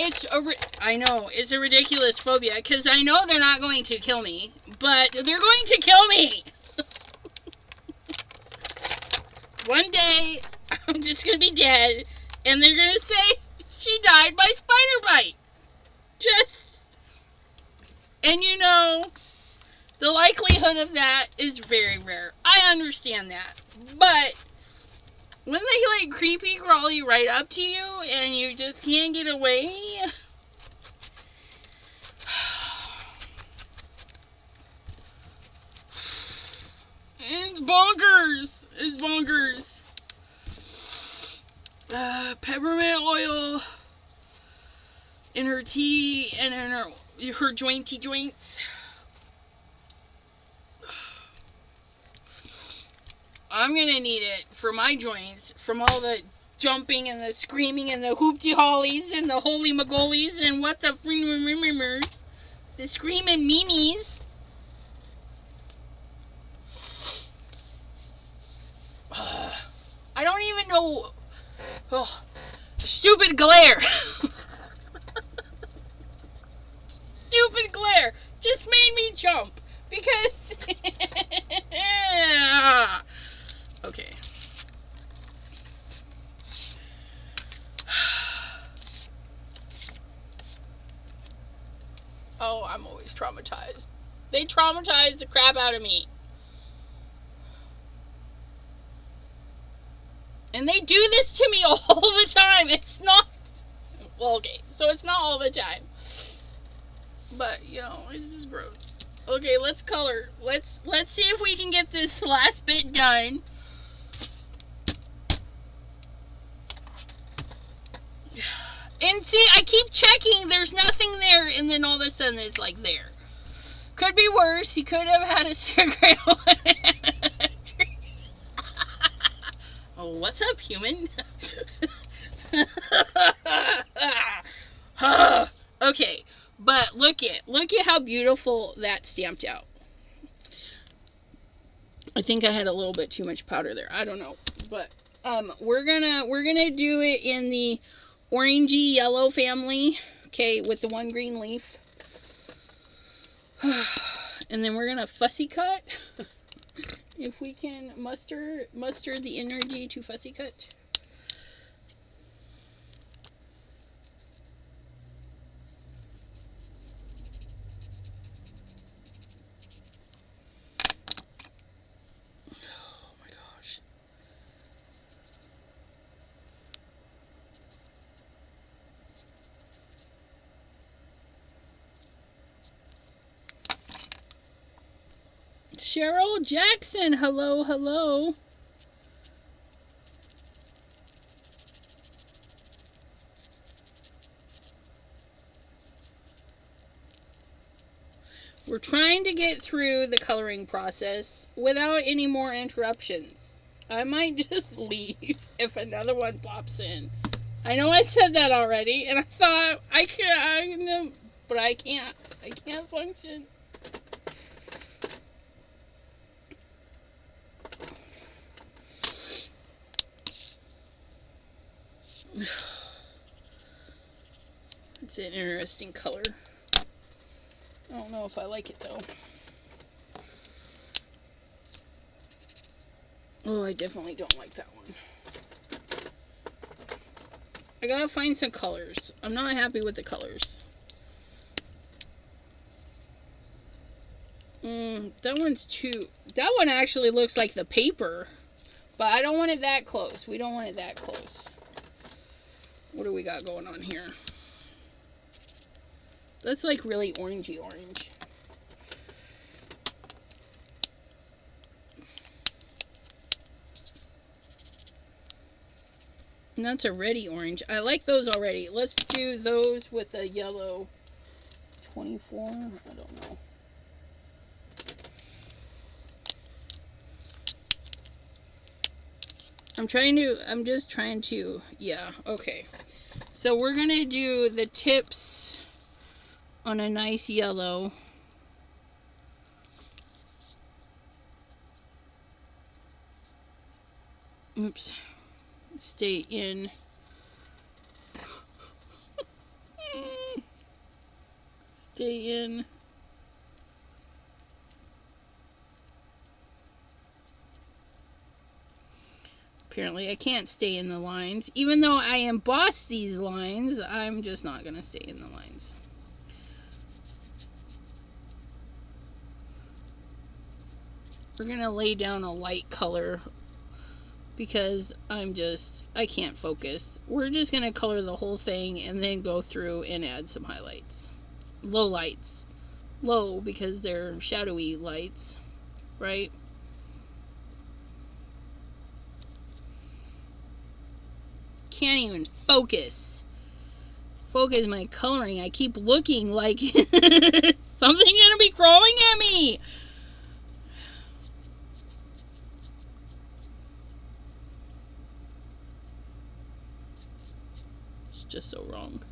I know, it's a ridiculous phobia, because I know they're not going to kill me, but they're going to kill me. One day, I'm just going to be dead, and they're going to say, she died by spider bite. And you know, the likelihood of that is very rare. I understand that. But when they like creepy crawly right up to you and you just can't get away. It's bonkers. It's bonkers. Peppermint oil in her tea and in her jointy joints. I'm gonna need it for my joints from all the jumping and the screaming and the hoopty-hollies and the holy magolies and what the remembers. The screaming memes. I don't even know. Oh, stupid glare. Stupid glare just made me jump because. Okay. Oh, I'm always traumatized. They traumatize the crap out of me. And they do this to me all the time. It's not... Well, okay. So it's not all the time. But, you know, it's just gross. Okay, let's color. Let's see if we can get this last bit done. And see, I keep checking. There's nothing there. And then all of a sudden it's like there. Could be worse. He could have had a cigarette on it. Oh, what's up, human? Okay, but look at how beautiful that stamped out. I think I had a little bit too much powder there. I don't know. But we're gonna do it in the orangey yellow family. Okay, with the one green leaf. And then we're gonna fussy cut. If we can muster the energy to fussy cut. Cheryl Jackson, hello, hello. We're trying to get through the coloring process without any more interruptions. I might just leave if another one pops in. I know I said that already, and I thought but I can't. I can't function. It's an interesting color. I don't know if I like it though. Oh, I definitely don't like that one. I gotta find some colors. I'm not happy with the colors. That one's too... That one actually looks like the paper. But I don't want it that close. We don't want it that close. What do we got going on here? That's like really orangey orange. And that's a reddy orange. I like those already. Let's do those with a yellow 24. I don't know. I'm just trying to, yeah, okay. So we're going to do the tips on a nice yellow. Oops. Stay in. Stay in. Apparently I can't stay in the lines. Even though I embossed these lines, I'm just not going to stay in the lines. We're going to lay down a light color because I can't focus. We're just going to color the whole thing and then go through and add some highlights. Low lights. Low because they're shadowy lights, right? Can't even focus my coloring. I keep looking like something's gonna be crawling at me. It's just so wrong.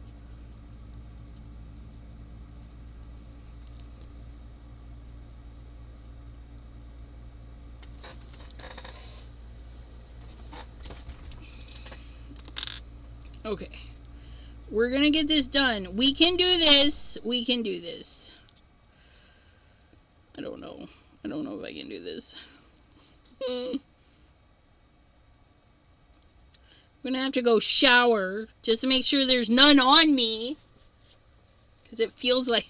Okay, we're gonna get this done. We can do this. We can do this. I don't know if I can do this. I'm gonna have to go shower just to make sure there's none on me, because it feels like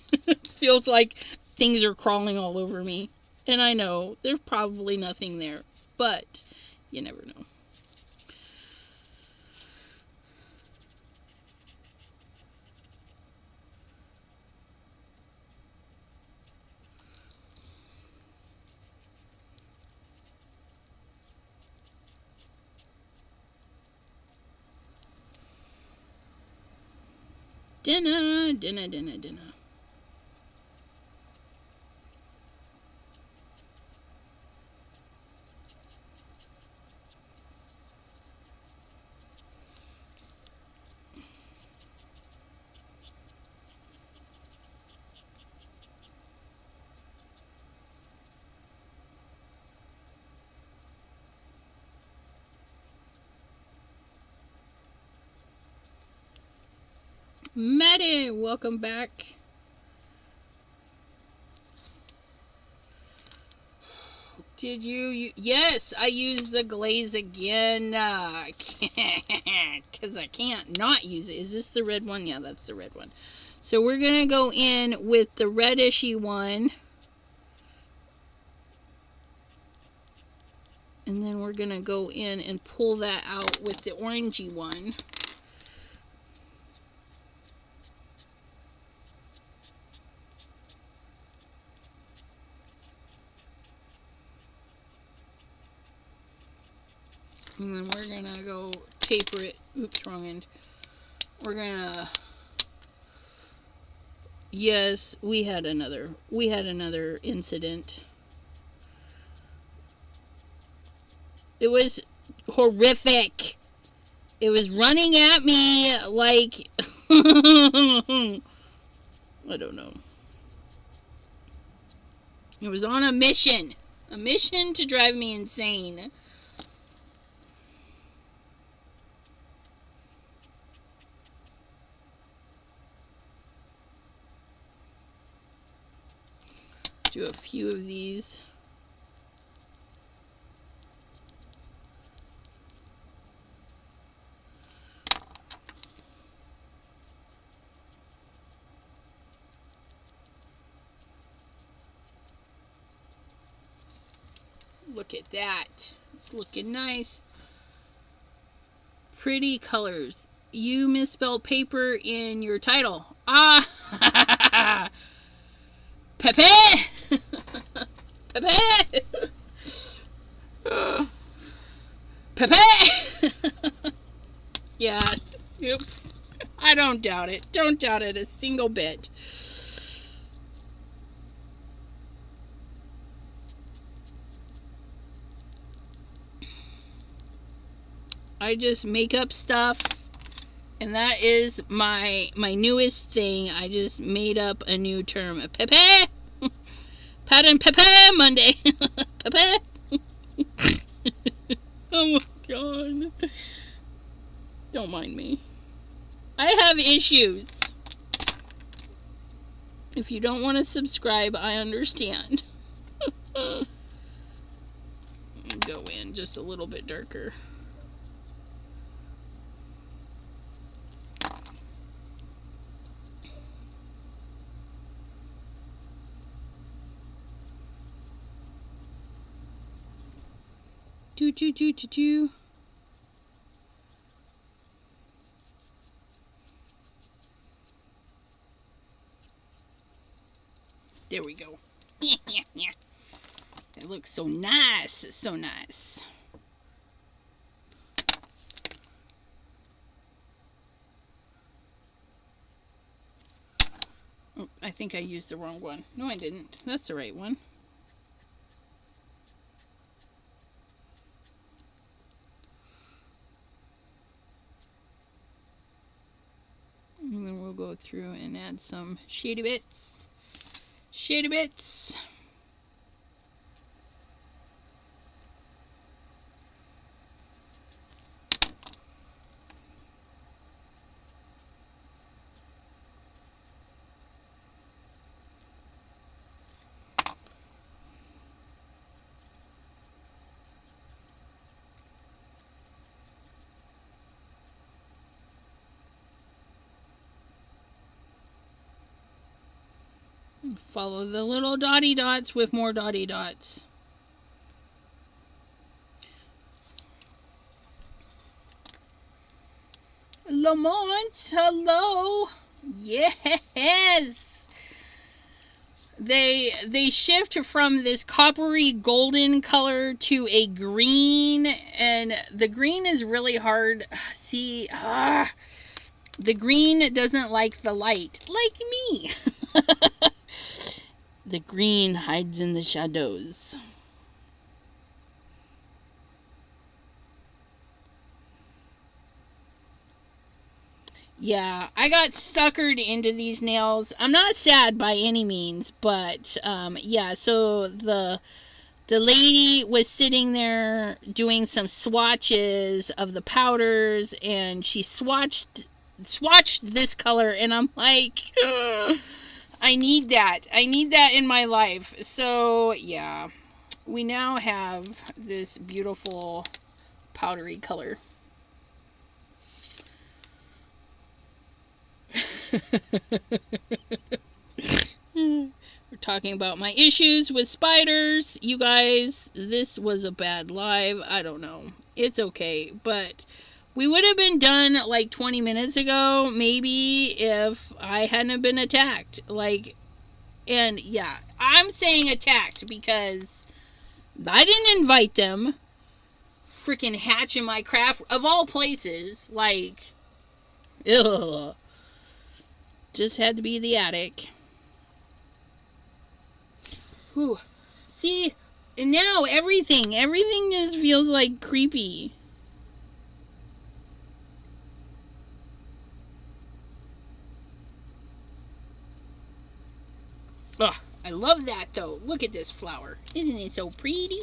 things are crawling all over me. And I know there's probably nothing there, but you never know. Dinner. Maddie, welcome back. Did you? Yes, I used the glaze again. Because I can't not use it. Is this the red one? Yeah, that's the red one. So we're going to go in with the reddishy one. And then we're going to go in and pull that out with the orangey one. And then we're going to go taper it. Oops, wrong end. We're going to... Yes, we had another incident. It was horrific. It was running at me like... I don't know. It was on a mission. A mission to drive me insane. Do a few of these. Look at that. It's looking nice. Pretty colors. You misspelled paper in your title. Ah! Pepe! Pepe! Pepe! Yeah. Oops. I don't doubt it. Don't doubt it a single bit. I just make up stuff, and that is my newest thing. I just made up a new term. Pepe! Pattern Pepe Monday. Pepe! Oh my god. Don't mind me. I have issues. If you don't want to subscribe, I understand. Go in just a little bit darker. Do. There we go. It looks so nice. So nice. Oh, I think I used the wrong one. No, I didn't. That's the right one. And then we'll go through and add some shady bits. Shady bits. Follow the little dotty dots with more dotty dots. Lamont, hello. Yes. They shift from this coppery golden color to a green, and the green is really hard. See, the green doesn't like the light, like me. The green hides in the shadows. Yeah, I got suckered into these nails. I'm not sad by any means, but yeah, so the lady was sitting there doing some swatches of the powders, and she swatched swatched this color, and I'm like, I need that. I need that in my life. So, yeah. We now have this beautiful powdery color. We're talking about my issues with spiders. You guys, this was a bad live. I don't know. It's okay. But we would have been done like 20 minutes ago, maybe, if I hadn't been attacked. Like, and yeah, I'm saying attacked because I didn't invite them. Freaking hatch in my craft, of all places. Like, ugh. Just had to be the attic. Whew. See, and now everything just feels like creepy. Ugh, I love that though. Look at this flower. Isn't it so pretty?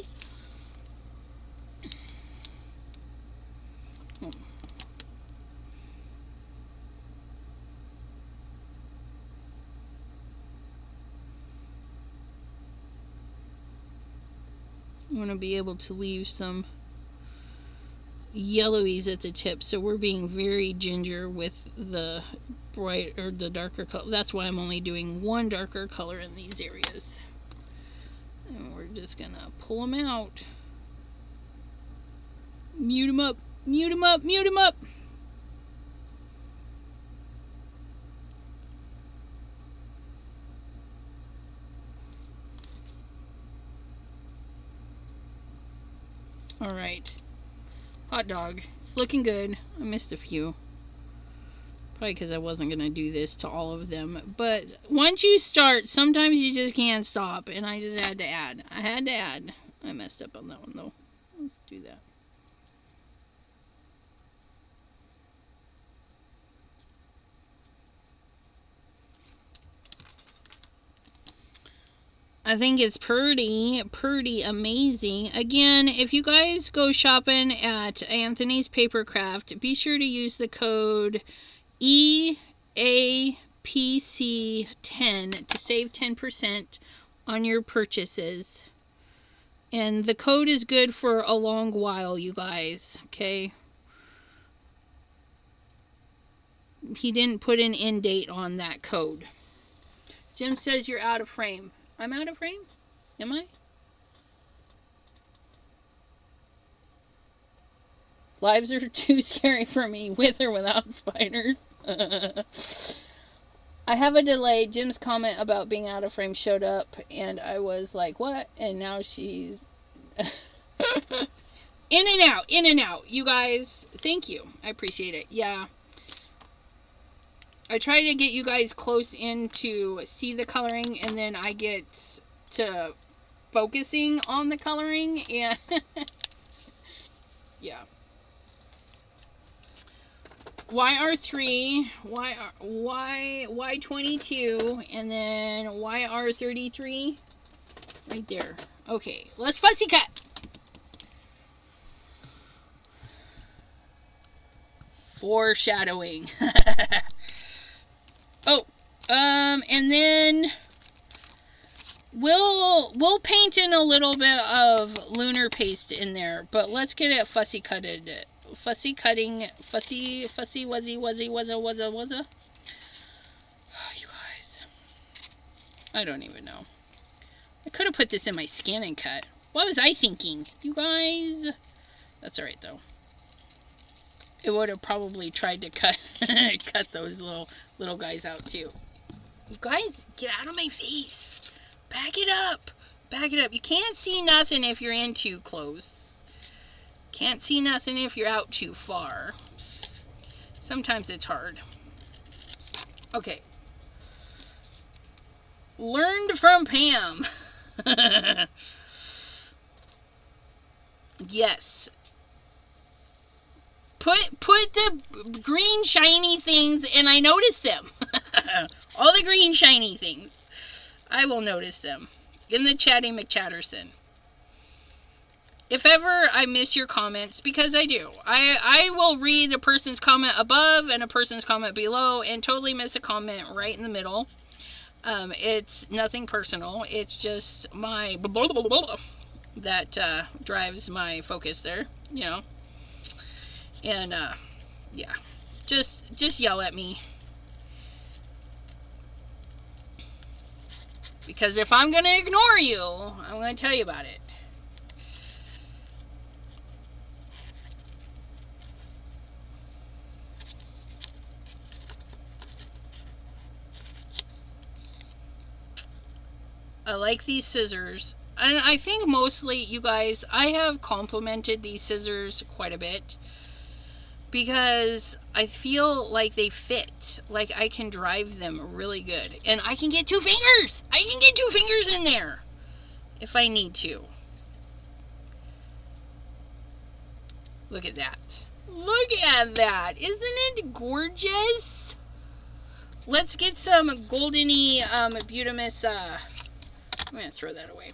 I want to be able to leave some yellowies at the tip, so we're being very ginger with the bright or the darker color. That's why I'm only doing one darker color in these areas, and we're just gonna pull them out, mute them up, mute them up, mute them up. Alright. Hot dog. It's looking good. I missed a few. Probably because I wasn't going to do this to all of them. But once you start, sometimes you just can't stop. And I just had to add. I had to add. I messed up on that one though. Let's do that. I think it's pretty amazing. Again, if you guys go shopping at Anthony's Papercraft, be sure to use the code EAPC10 to save 10% on your purchases. And the code is good for a long while, you guys, okay? He didn't put an end date on that code. Jim says you're out of frame. I'm out of frame? Am I? Lives are too scary for me, with or without spiders. I have a delay. Jim's comment about being out of frame showed up, and I was like, what? And now she's... in and out, in and out. You guys, thank you. I appreciate it. Yeah. I try to get you guys close in to see the coloring, and then I get to focusing on the coloring, and yeah. YR3, Y22, and then YR33, right there. Okay, let's fussy cut. Foreshadowing. Oh, and then we'll paint in a little bit of lunar paste in there, but let's get it fussy cutted. Fussy cutting, fussy wuzza. Oh, you guys. I don't even know. I could have put this in my scan and cut. What was I thinking? You guys. That's alright though. It would have probably tried to cut those little guys out too. You guys, get out of my face. Back it up. Back it up. You can't see nothing if you're in too close. Can't see nothing if you're out too far. Sometimes it's hard. Okay. Learned from Pam. Yes. Put the green shiny things, and I notice them. All the green shiny things. I will notice them. In the Chatty McChatterson. If ever I miss your comments, because I do, I will read a person's comment above and a person's comment below and totally miss a comment right in the middle. It's nothing personal. It's just my blah, blah, blah, blah, that drives my focus there, you know. And yeah, just yell at me. Because if I'm going to ignore you, I'm going to tell you about it. I like these scissors. And I think mostly, you guys, I have complimented these scissors quite a bit. Because I feel like they fit. Like I can drive them really good. And I can get 2 fingers! I can get 2 fingers in there! If I need to. Look at that. Look at that! Isn't it gorgeous? Let's get some goldeny, Butamus, I'm going to throw that away.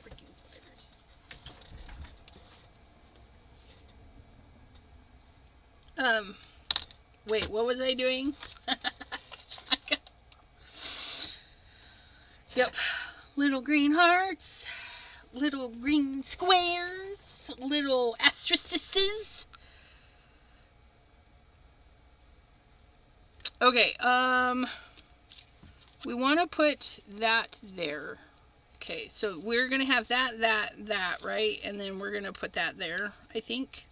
Freaking spiders. Wait, what was I doing? Yep. Little green hearts. Little green squares. Little asterisks. Okay, we want to put that there. Okay, so we're going to have that, right? And then we're going to put that there, I think.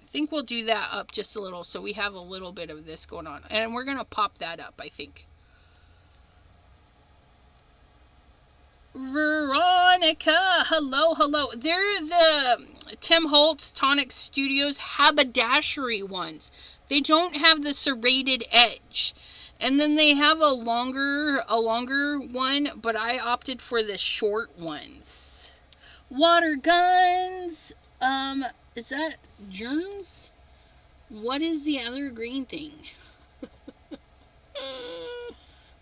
I think we'll do that up just a little so we have a little bit of this going on. And we're going to pop that up, I think. Veronica, hello, hello. They're the Tim Holtz Tonic Studios haberdashery ones. They don't have the serrated edge. And then they have a longer one, but I opted for the short ones. Water guns. Is that germs? What is the other green thing?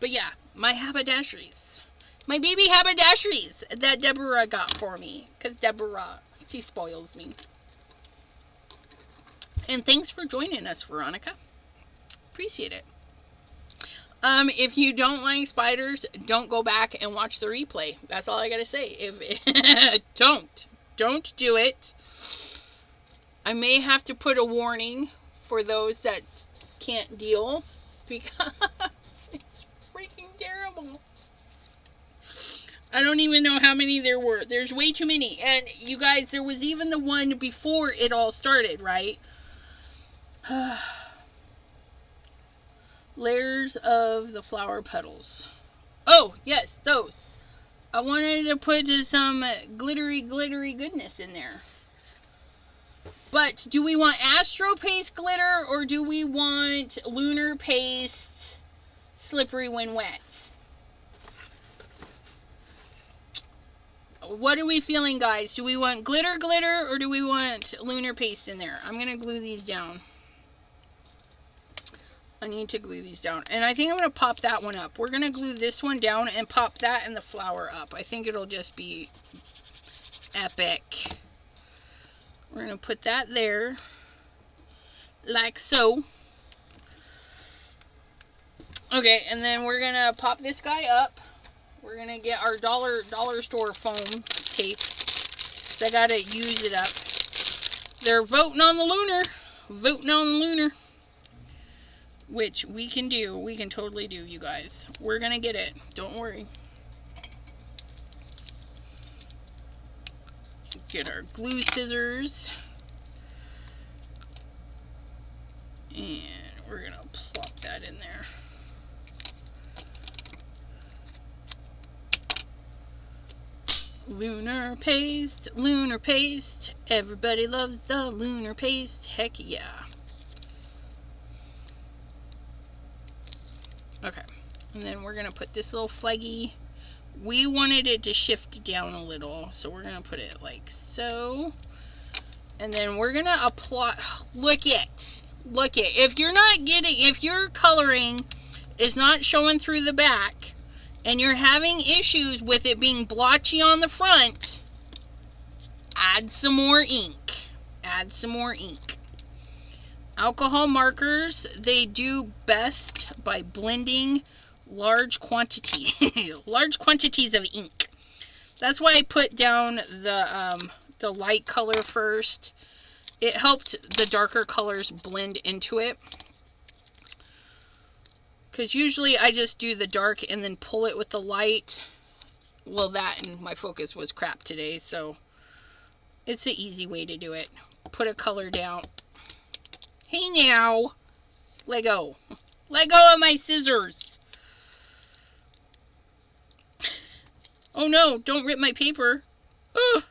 But yeah, my haberdasheries. My baby haberdasheries that Deborah got for me. Because Deborah, she spoils me. And thanks for joining us, Veronica. Appreciate it. If you don't like spiders, don't go back and watch the replay. That's all I gotta say. Don't do it. I may have to put a warning for those that can't deal. Because it's freaking terrible. I don't even know how many there were. There's way too many. And you guys, there was even the one before it all started, right? Layers of the flower petals. Oh, yes, those. I wanted to put some glittery goodness in there. But do we want Astro Paste glitter or do we want Lunar Paste slippery when wet? What are we feeling, guys? Do we want glitter or do we want Lunar Paste in there? I'm going to glue these down. I need to glue these down. And I think I'm going to pop that one up. We're going to glue this one down and pop that and the flower up. I think it'll just be epic. We're going to put that there. Like so. Okay, and then we're going to pop this guy up. We're going to get our dollar store foam tape. So I got to use it up. They're voting on the lunar. Voting on the lunar. Which we can do. We can totally do, you guys. We're going to get it. Don't worry. Get our glue scissors. And we're going to plop that in there. Lunar paste, lunar paste. Everybody loves the lunar paste. Heck yeah. Okay. And then we're going to put this little flaggy. We wanted it to shift down a little. So we're going to put it like so. And then we're going to apply. Look it. Look it. If you're not getting, if you're coloring is not showing through the back, and you're having issues with it being blotchy on the front, add some more ink. Add some more ink. Alcohol markers, they do best by blending large quantities of ink. That's why I put down the light color first. It helped the darker colors blend into it. Because usually I just do the dark and then pull it with the light. Well, that and my focus was crap today, so it's the easy way to do it. Put a color down. Hey now! Let go. Let go of my scissors. Oh no, don't rip my paper. Ugh.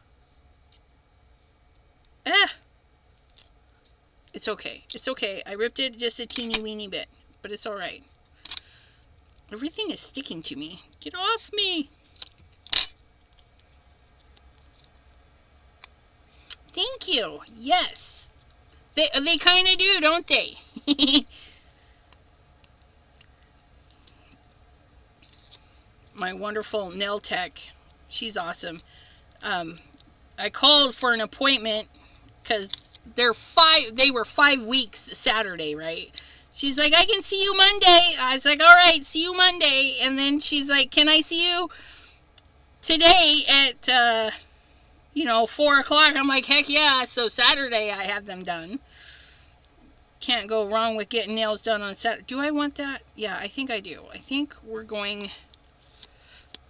It's okay. It's okay. I ripped it just a teeny weeny bit, but it's alright. Everything is sticking to me. Get off me! Thank you. Yes. They kind of do, don't they? My wonderful nail tech. She's awesome. I called for an appointment because they were 5 weeks Saturday, right? She's like, I can see you Monday. I was like, all right, see you Monday. And then she's like, can I see you today at, 4 o'clock? I'm like, heck yeah. So Saturday I had them done. Can't go wrong with getting nails done on Saturday. Do I want that? Yeah, I think I do. I think we're going...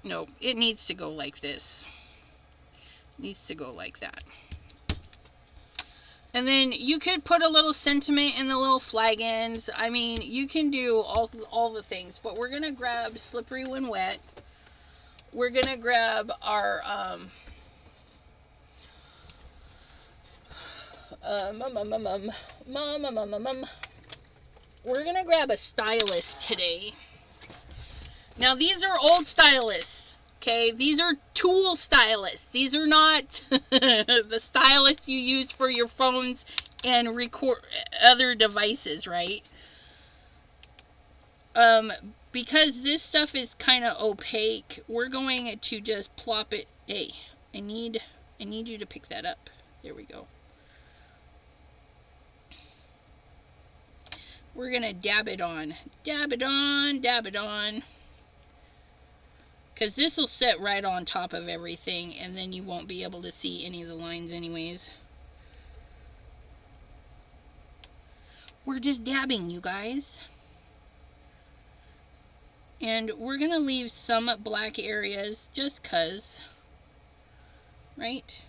No, it needs to go like this. It needs to go like that. And then you could put a little sentiment in the little flagons. I mean, you can do all the things. But we're going to grab Slippery When Wet. We're going to grab our... We're going to grab a stylus today. Now, these are old stylus. Okay, these are tool stylus. These are not the stylus you use for your phones and record other devices, right? Because this stuff is kind of opaque, we're going to just plop it. Hey, I need you to pick that up. There we go. We're gonna dab it on. Dab it on, dab it on. Because this will sit right on top of everything, and then you won't be able to see any of the lines anyways. We're just dabbing, you guys. And we're going to leave some black areas just 'cause. Right?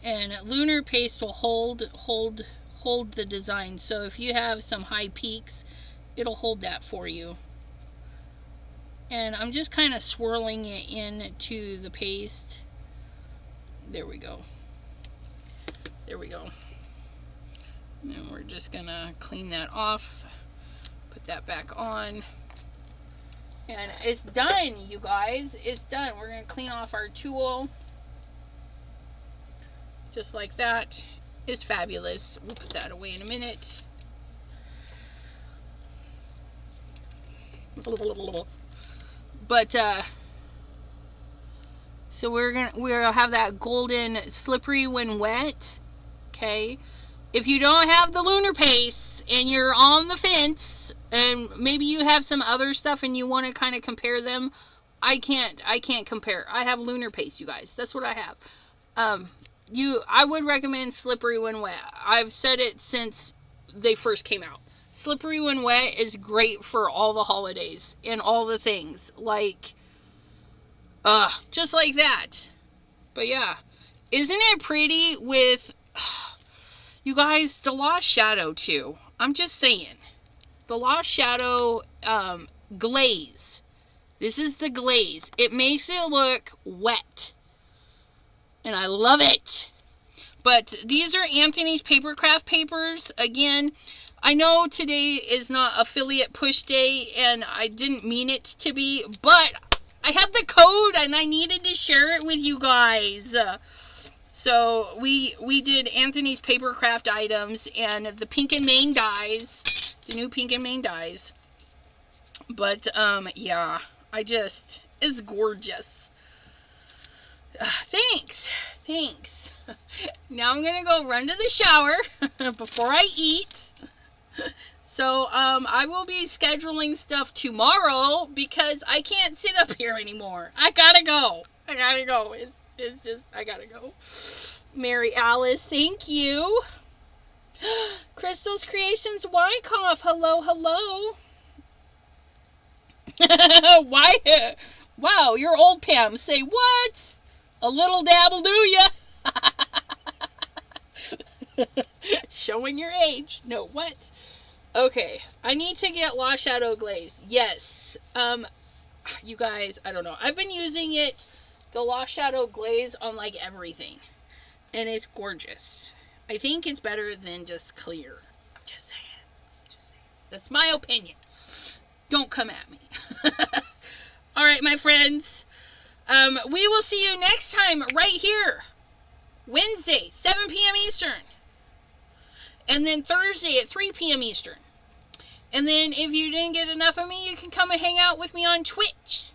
And lunar paste will hold the design. So if you have some high peaks, it'll hold that for you. And I'm just kind of swirling it into the paste. There we go. There we go. And we're just gonna clean that off. Put that back on. And it's done, you guys. It's done. We're gonna clean off our tool. Just like that. It's fabulous. We'll put that away in a minute. But so we'll have that golden slippery when wet. Okay. If you don't have the lunar paste and you're on the fence and maybe you have some other stuff and you want to kind of compare them, I can't compare. I have lunar paste, you guys. That's what I have. I would recommend Slippery When Wet. I've said it since they first came out. Slippery When Wet is great for all the holidays and all the things. Like, just like that. But yeah. Isn't it pretty with, you guys, the Lost Shadow too. I'm just saying. The Lost Shadow glaze. This is the glaze. It makes it look wet. And I love it. But these are Anthony's Papercraft papers. Again, I know today is not affiliate push day, and I didn't mean it to be, but I had the code and I needed to share it with you guys. So we did Anthony's Papercraft items and the Pink and Main dies, the new Pink and Main dies. But yeah, it's gorgeous. Thanks. Now I'm gonna go run to the shower before I eat. So I will be scheduling stuff tomorrow because I can't sit up here anymore. I gotta go. It's just, I gotta go. Mary Alice, thank you. Crystal's Creations Wyckoff, hello. Why? Wow, you're old, Pam. Say what? A little dabble do ya? Showing your age. No, what? Okay, I need to get Lost Shadow Glaze. Yes. You guys, I don't know. I've been using it, the Lost Shadow Glaze, on like everything. And it's gorgeous. I think it's better than just clear. I'm just saying. That's my opinion. Don't come at me. Alright, my friends. We will see you next time right here. Wednesday, 7 p.m. Eastern. And then Thursday at 3 p.m. Eastern. And then if you didn't get enough of me, you can come and hang out with me on Twitch.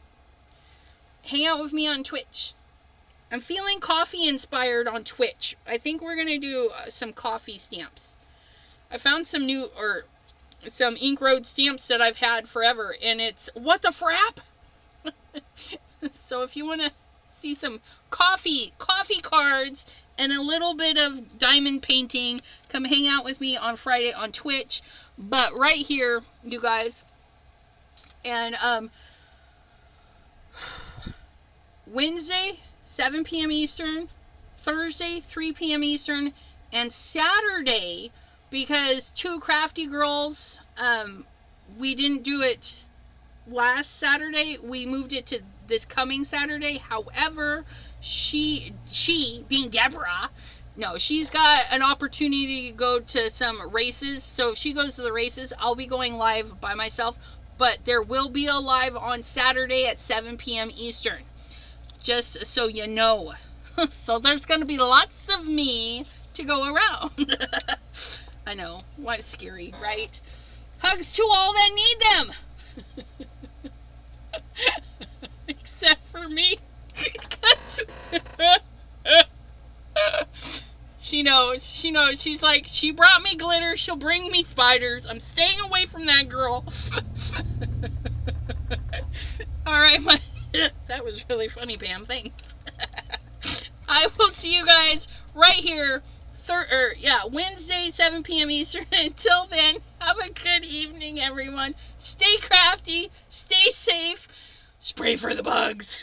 I'm feeling coffee inspired on Twitch. I think we're going to do some coffee stamps. I found some Ink Road stamps that I've had forever. And it's, what the frap? So if you want to see some coffee cards and a little bit of diamond painting, come hang out with me on Friday on Twitch. But right here, you guys, and Wednesday, 7 p.m. Eastern, Thursday, 3 p.m. Eastern, and Saturday, because two crafty girls, we didn't do it last Saturday, we moved it to this coming Saturday. However, she being Deborah, no, she's got an opportunity to go to some races. So if she goes to the races, I'll be going live by myself. But there will be a live on Saturday at 7 p.m. Eastern. Just so you know. So there's going to be lots of me to go around. I know. Why, it's scary, right? Hugs to all that need them. Except for me. She knows. She's like, she brought me glitter, she'll bring me spiders. I'm staying away from that girl. Alright, that was really funny, Pam. Thanks. I will see you guys right here, Wednesday, 7 p.m. Eastern. Until then, have a good evening, everyone. Stay crafty, stay safe, spray for the bugs.